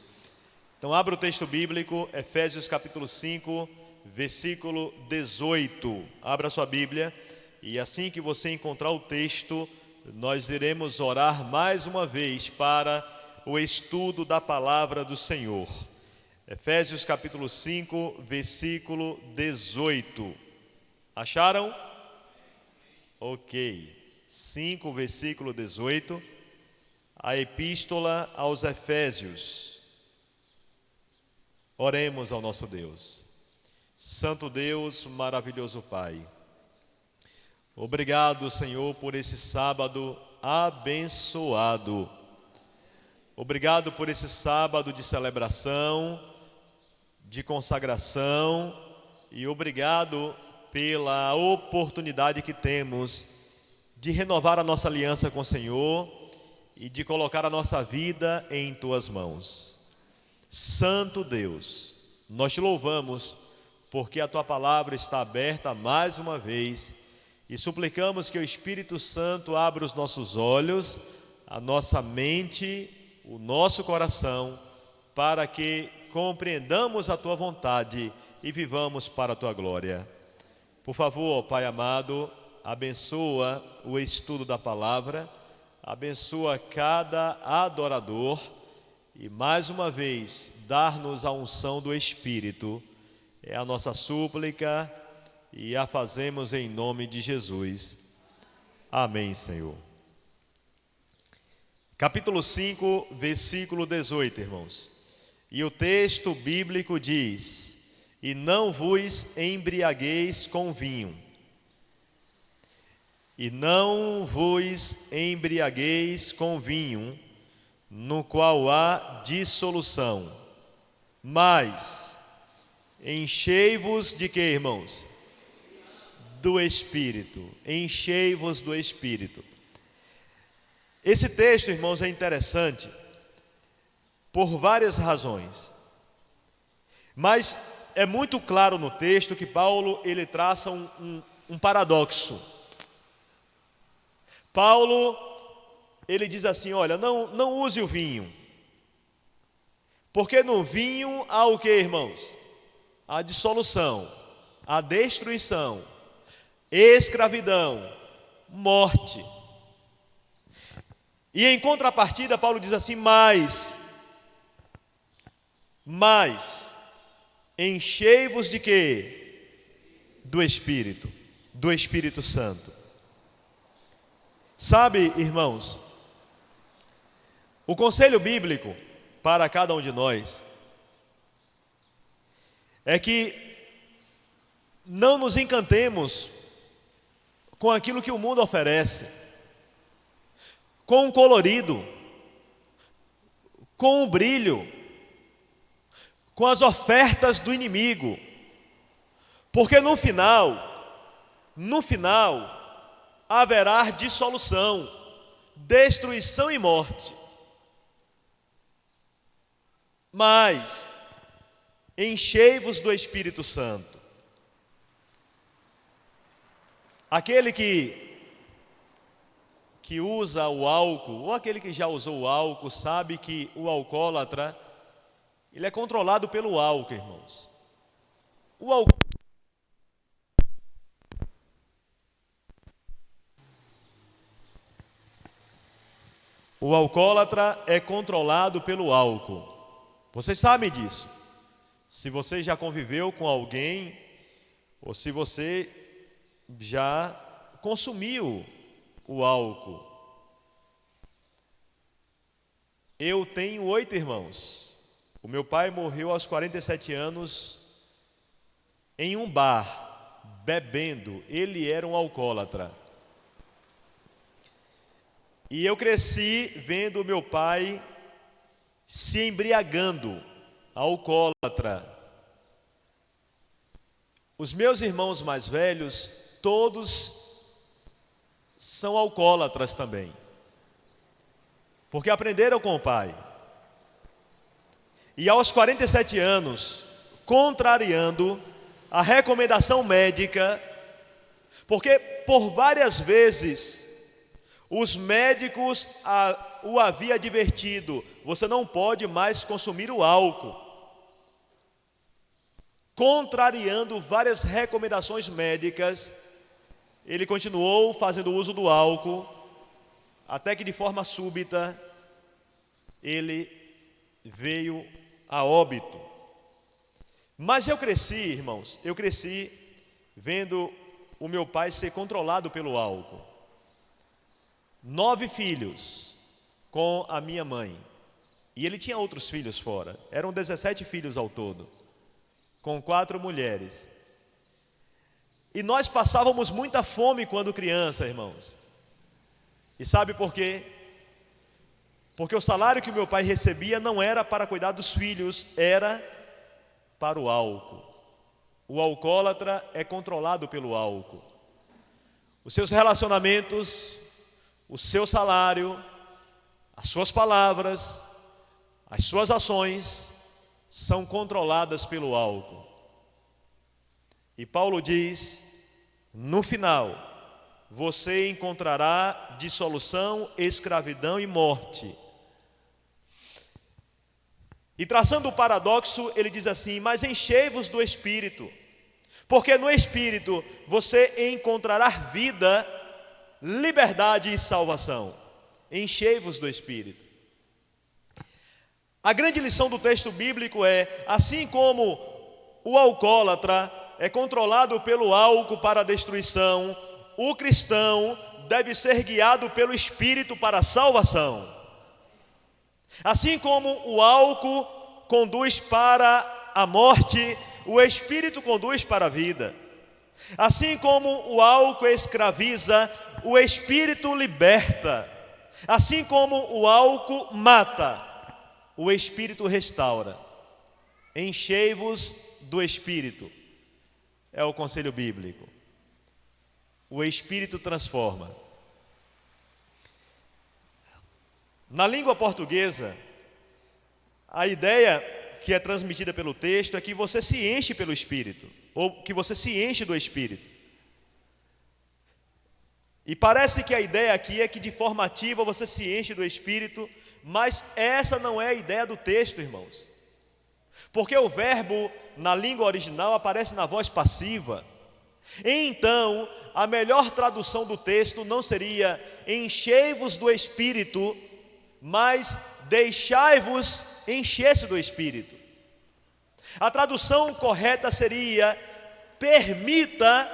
Então, abra o texto bíblico, Efésios capítulo 5, versículo 18. Abra sua Bíblia e assim que você encontrar o texto, nós iremos orar mais uma vez para o estudo da palavra do Senhor. Efésios capítulo 5, versículo 18. Acharam? Ok. 5, versículo 18. A epístola aos Efésios. Oremos ao nosso Deus. Santo Deus, maravilhoso Pai. Obrigado, Senhor, por esse sábado abençoado. Obrigado por esse sábado de celebração, de consagração, e obrigado pela oportunidade que temos de renovar a nossa aliança com o Senhor e de colocar a nossa vida em Tuas mãos. Santo Deus, nós Te louvamos porque a Tua palavra está aberta mais uma vez e suplicamos que o Espírito Santo abra os nossos olhos, a nossa mente, o nosso coração, para que compreendamos a Tua vontade e vivamos para a Tua glória. Por favor, Pai amado, abençoa o estudo da palavra, abençoa cada adorador e mais uma vez dar-nos a unção do Espírito. É a nossa súplica e a fazemos em nome de Jesus. Amém, Senhor. Capítulo 5, versículo 18, irmãos. E o texto bíblico diz: e não vos embriagueis com vinho. E não vos embriagueis com vinho, no qual há dissolução, mas enchei-vos de quê, irmãos? Do Espírito. Enchei-vos do Espírito. Esse texto, irmãos, é interessante por várias razões. Mas é muito claro no texto que Paulo ele traça um paradoxo. Paulo ele diz assim: olha, não use o vinho, porque no vinho há o que, irmãos? A dissolução, a destruição, escravidão, morte. E em contrapartida, Paulo diz assim: mas enchei-vos de quê? Do Espírito Santo. Sabe, irmãos, o conselho bíblico para cada um de nós é que não nos encantemos com aquilo que o mundo oferece, com o colorido, com o brilho, com as ofertas do inimigo, porque no final haverá dissolução, destruição e morte. Mas enchei-vos do Espírito Santo. Aquele que usa o álcool, ou aquele que já usou o álcool, sabe que o alcoólatra, ele é controlado pelo álcool, irmãos. O alcoólatra é controlado pelo álcool. Vocês sabem disso. Se você já conviveu com alguém, ou se você já consumiu o álcool. Eu tenho 8 irmãos. O meu pai morreu aos 47 anos em um bar, bebendo. Ele era um alcoólatra. E eu cresci vendo o meu pai se embriagando, alcoólatra. Os meus irmãos mais velhos, todos são alcoólatras também, porque aprenderam com o pai. E aos 47 anos, contrariando a recomendação médica, porque por várias vezes os médicos o haviam advertido: você não pode mais consumir o álcool. Contrariando várias recomendações médicas, ele continuou fazendo uso do álcool até que de forma súbita ele veio a óbito. Mas eu cresci, irmãos, vendo o meu pai ser controlado pelo álcool. 9 filhos com a minha mãe. E ele tinha outros filhos fora. Eram 17 filhos ao todo, com 4 mulheres. E nós passávamos muita fome quando criança, irmãos. E sabe por quê? Porque o salário que o meu pai recebia não era para cuidar dos filhos, era para o álcool. O alcoólatra é controlado pelo álcool. Os seus relacionamentos, o seu salário, as suas palavras, as suas ações são controladas pelo álcool. E Paulo diz, no final, você encontrará dissolução, escravidão e morte. E traçando o paradoxo, ele diz assim, mas enchei-vos do Espírito, porque no Espírito você encontrará vida, liberdade e salvação. Enchei-vos do Espírito. A grande lição do texto bíblico é, assim como o alcoólatra é controlado pelo álcool para a destruição, o cristão deve ser guiado pelo Espírito para a salvação. Assim como o álcool conduz para a morte, o Espírito conduz para a vida. Assim como o álcool escraviza, o Espírito liberta. Assim como o álcool mata, o Espírito restaura. Enchei-vos do Espírito. É o conselho bíblico. O Espírito transforma. Na língua portuguesa, a ideia que é transmitida pelo texto é que você se enche pelo Espírito, ou que você se enche do Espírito. E parece que a ideia aqui é que de forma ativa você se enche do Espírito, mas essa não é a ideia do texto, irmãos. Porque o verbo na língua original aparece na voz passiva. Então, a melhor tradução do texto não seria enchei-vos do Espírito, mas deixai-vos encher-se do Espírito. A tradução correta seria permita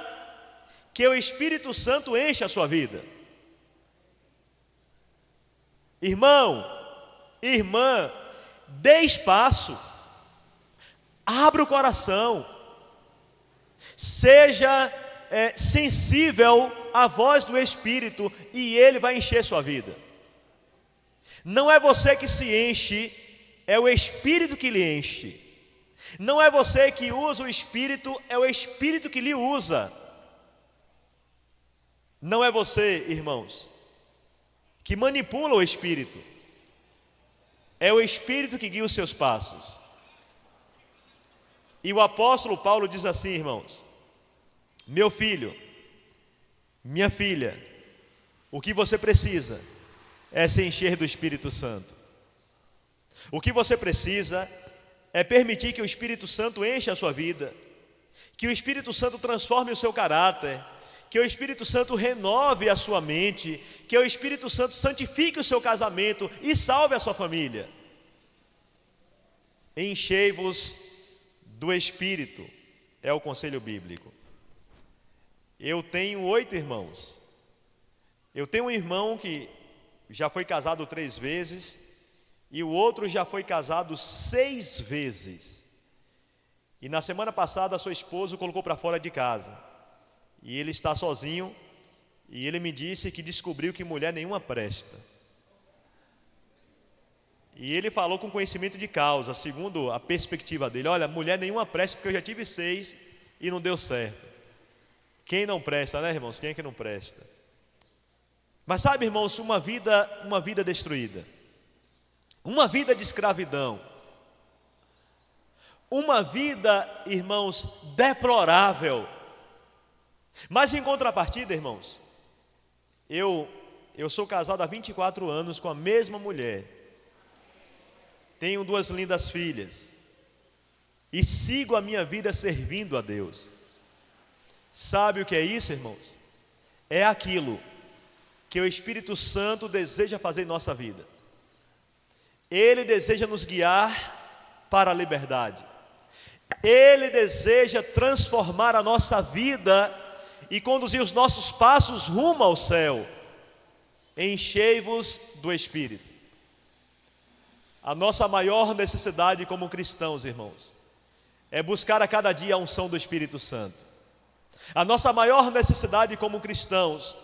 que o Espírito Santo encha a sua vida. Irmão, irmã, dê espaço, abra o coração, seja sensível à voz do Espírito e Ele vai encher sua vida. Não é você que se enche, é o Espírito que lhe enche. Não é você que usa o Espírito, é o Espírito que lhe usa. Não é você, irmãos, que manipula o Espírito. É o Espírito que guia os seus passos. E o apóstolo Paulo diz assim, irmãos: meu filho, minha filha, o que você precisa é se encher do Espírito Santo. O que você precisa é permitir que o Espírito Santo encha a sua vida, que o Espírito Santo transforme o seu caráter, que o Espírito Santo renove a sua mente, que o Espírito Santo santifique o seu casamento e salve a sua família. Enchei-vos do Espírito, é o conselho bíblico. Eu tenho 8 irmãos. Eu tenho um irmão que já foi casado 3 vezes, e o outro já foi casado 6 vezes. E na semana passada a sua esposa o colocou para fora de casa. E ele está sozinho, e ele me disse que descobriu que mulher nenhuma presta. E ele falou com conhecimento de causa, segundo a perspectiva dele: olha, mulher nenhuma presta, porque eu já tive 6 e não deu certo. Quem não presta, né, irmãos? Quem é que não presta? Mas sabe, irmãos, uma vida destruída, uma vida de escravidão, uma vida, irmãos, deplorável. Mas em contrapartida, irmãos, eu sou casado há 24 anos com a mesma mulher, tenho 2 lindas filhas e sigo a minha vida servindo a Deus. Sabe o que é isso, irmãos? É aquilo que o Espírito Santo deseja fazer em nossa vida. Ele deseja nos guiar para a liberdade. Ele deseja transformar a nossa vida e conduzir os nossos passos rumo ao céu. Enchei-vos do Espírito. A nossa maior necessidade como cristãos, irmãos, é buscar a cada dia a unção do Espírito Santo. A nossa maior necessidade como cristãos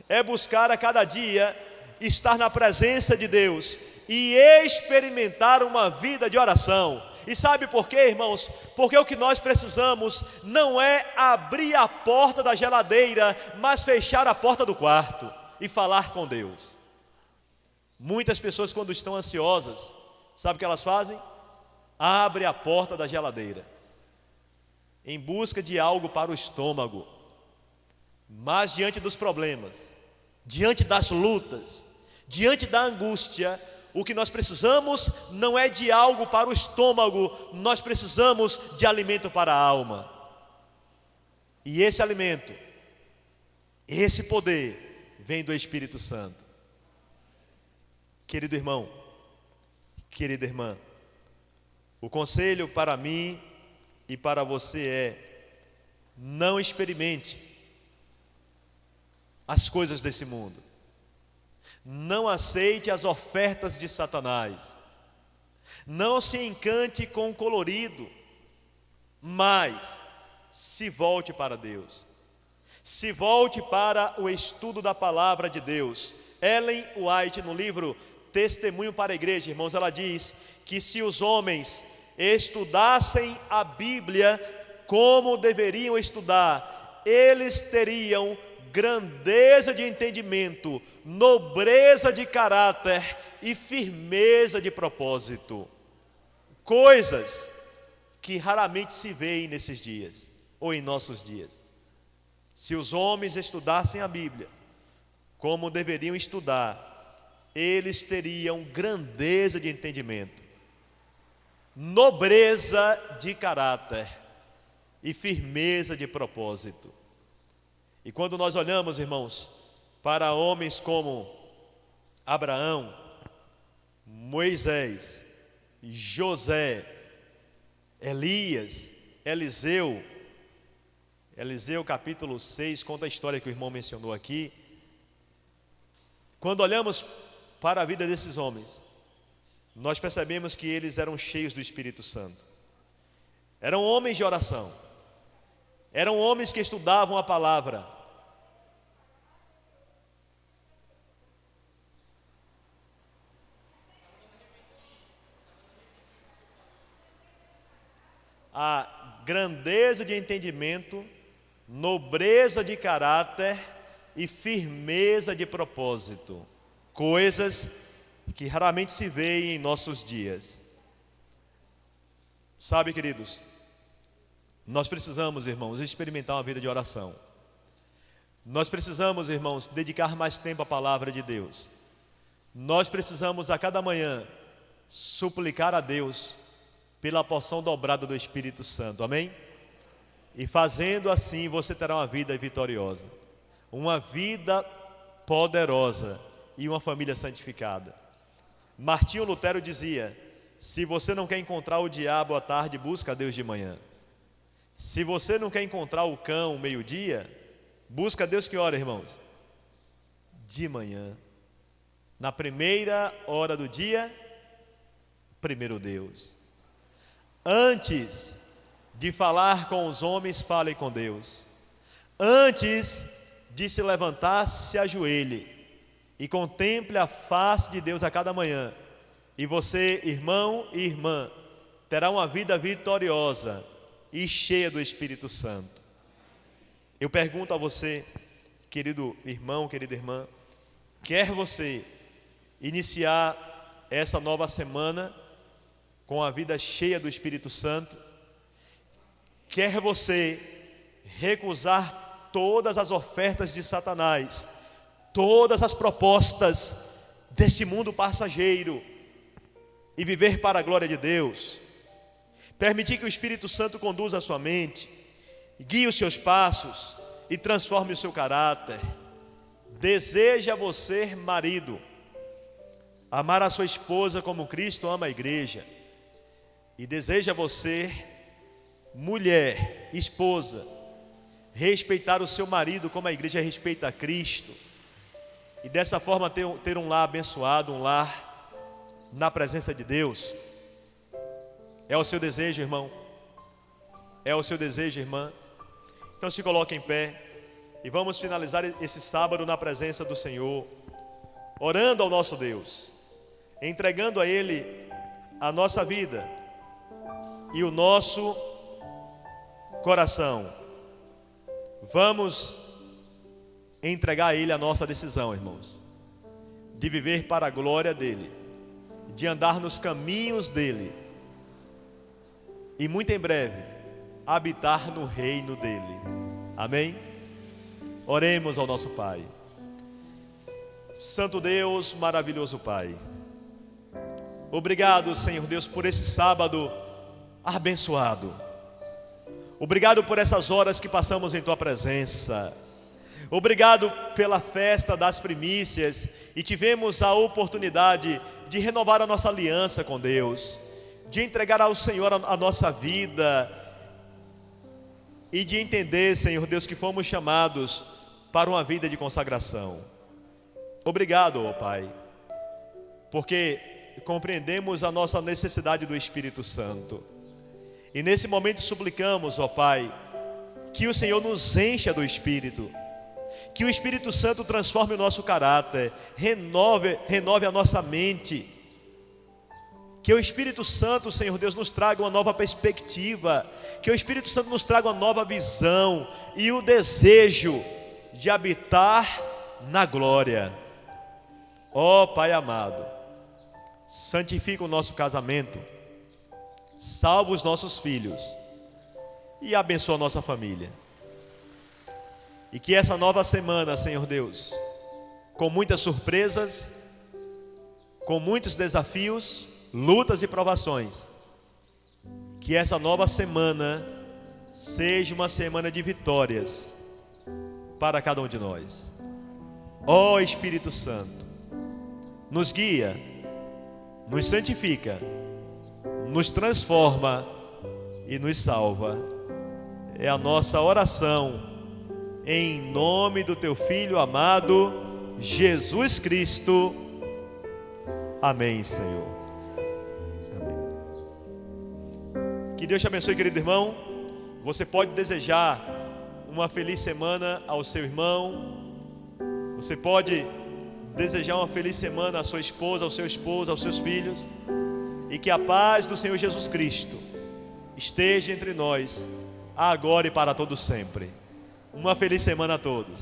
é buscar a cada dia estar na presença de Deus e experimentar uma vida de oração. E sabe por quê, irmãos? Porque o que nós precisamos não é abrir a porta da geladeira, mas fechar a porta do quarto e falar com Deus. Muitas pessoas, quando estão ansiosas, sabe o que elas fazem? Abre a porta da geladeira em busca de algo para o estômago. Mas diante dos problemas, diante das lutas, diante da angústia, o que nós precisamos não é de algo para o estômago, nós precisamos de alimento para a alma. E esse alimento, esse poder, vem do Espírito Santo. Querido irmão, querida irmã, o conselho para mim e para você é: não experimente as coisas desse mundo. Não aceite as ofertas de Satanás. Não se encante com o colorido, mas se volte para Deus. Se volte para o estudo da palavra de Deus. Ellen White, no livro Testemunho para a Igreja, irmãos, ela diz que se os homens estudassem a Bíblia como deveriam estudar, eles teriam grandeza de entendimento, nobreza de caráter e firmeza de propósito. Coisas que raramente se veem nesses dias, ou em nossos dias. Se os homens estudassem a Bíblia como deveriam estudar, eles teriam grandeza de entendimento, nobreza de caráter e firmeza de propósito. E quando nós olhamos, irmãos, para homens como Abraão, Moisés, José, Elias, Eliseu capítulo 6 conta a história que o irmão mencionou aqui. Quando olhamos para a vida desses homens, nós percebemos que eles eram cheios do Espírito Santo. Eram homens de oração. Eram homens que estudavam a palavra. A grandeza de entendimento, nobreza de caráter e firmeza de propósito. Coisas que raramente se veem em nossos dias. Sabe, queridos, nós precisamos, irmãos, experimentar uma vida de oração. Nós precisamos, irmãos, dedicar mais tempo à palavra de Deus. Nós precisamos a cada manhã suplicar a Deus pela porção dobrada do Espírito Santo, amém? E fazendo assim você terá uma vida vitoriosa, uma vida poderosa e uma família santificada. Martinho Lutero dizia: se você não quer encontrar o diabo à tarde, busca a Deus de manhã. Se você não quer encontrar o cão meio-dia, busca a Deus que hora, irmãos? De manhã. Na primeira hora do dia, primeiro Deus. Antes de falar com os homens, fale com Deus. Antes de se levantar, se ajoelhe e contemple a face de Deus a cada manhã. E você, irmão e irmã, terá uma vida vitoriosa e cheia do Espírito Santo. Eu pergunto a você, querido irmão, querida irmã, quer você iniciar essa nova semana com a vida cheia do Espírito Santo? Quer você recusar todas as ofertas de Satanás, todas as propostas deste mundo passageiro e viver para a glória de Deus? Permitir que o Espírito Santo conduza a sua mente, guie os seus passos e transforme o seu caráter. deseja você, marido, amar a sua esposa como Cristo ama a igreja, e deseja você, mulher, esposa, respeitar o seu marido como a igreja respeita a Cristo, e dessa forma ter um lar abençoado, um lar na presença de Deus. É o seu desejo, irmão? É o seu desejo, irmã? Então se coloque em pé e vamos finalizar esse sábado na presença do Senhor, orando ao nosso Deus, entregando a Ele a nossa vida e o nosso coração. Vamos entregar a Ele a nossa decisão, irmãos, de viver para a glória dEle, de andar nos caminhos dEle e muito em breve habitar no reino dEle. Amém? Oremos ao nosso Pai. Santo Deus, maravilhoso Pai, obrigado, Senhor Deus, por esse sábado abençoado. Obrigado por essas horas que passamos em Tua presença. Obrigado pela festa das primícias e tivemos a oportunidade de renovar a nossa aliança com Deus, de entregar ao Senhor a nossa vida e de entender, Senhor Deus, que fomos chamados para uma vida de consagração. Obrigado, ó Pai, porque compreendemos a nossa necessidade do Espírito Santo. E nesse momento suplicamos, ó Pai, que o Senhor nos encha do Espírito, que o Espírito Santo transforme o nosso caráter, renove a nossa mente, que o Espírito Santo, Senhor Deus, nos traga uma nova perspectiva, que o Espírito Santo nos traga uma nova visão e o desejo de habitar na glória. Ó Pai amado, santifica o nosso casamento, salva os nossos filhos e abençoa a nossa família. E que essa nova semana, Senhor Deus, com muitas surpresas, com muitos desafios, lutas e provações, que essa nova semana seja uma semana de vitórias para cada um de nós. Ó Espírito Santo, nos guia, nos santifica, nos transforma e nos salva. É a nossa oração em nome do Teu Filho amado, Jesus Cristo. Amém, Senhor. Amém. Que Deus te abençoe, querido irmão. Você pode desejar uma feliz semana ao seu irmão. Você pode desejar uma feliz semana à sua esposa, ao seu esposo, aos seus filhos. E que a paz do Senhor Jesus Cristo esteja entre nós, agora e para todo sempre. Uma feliz semana a todos.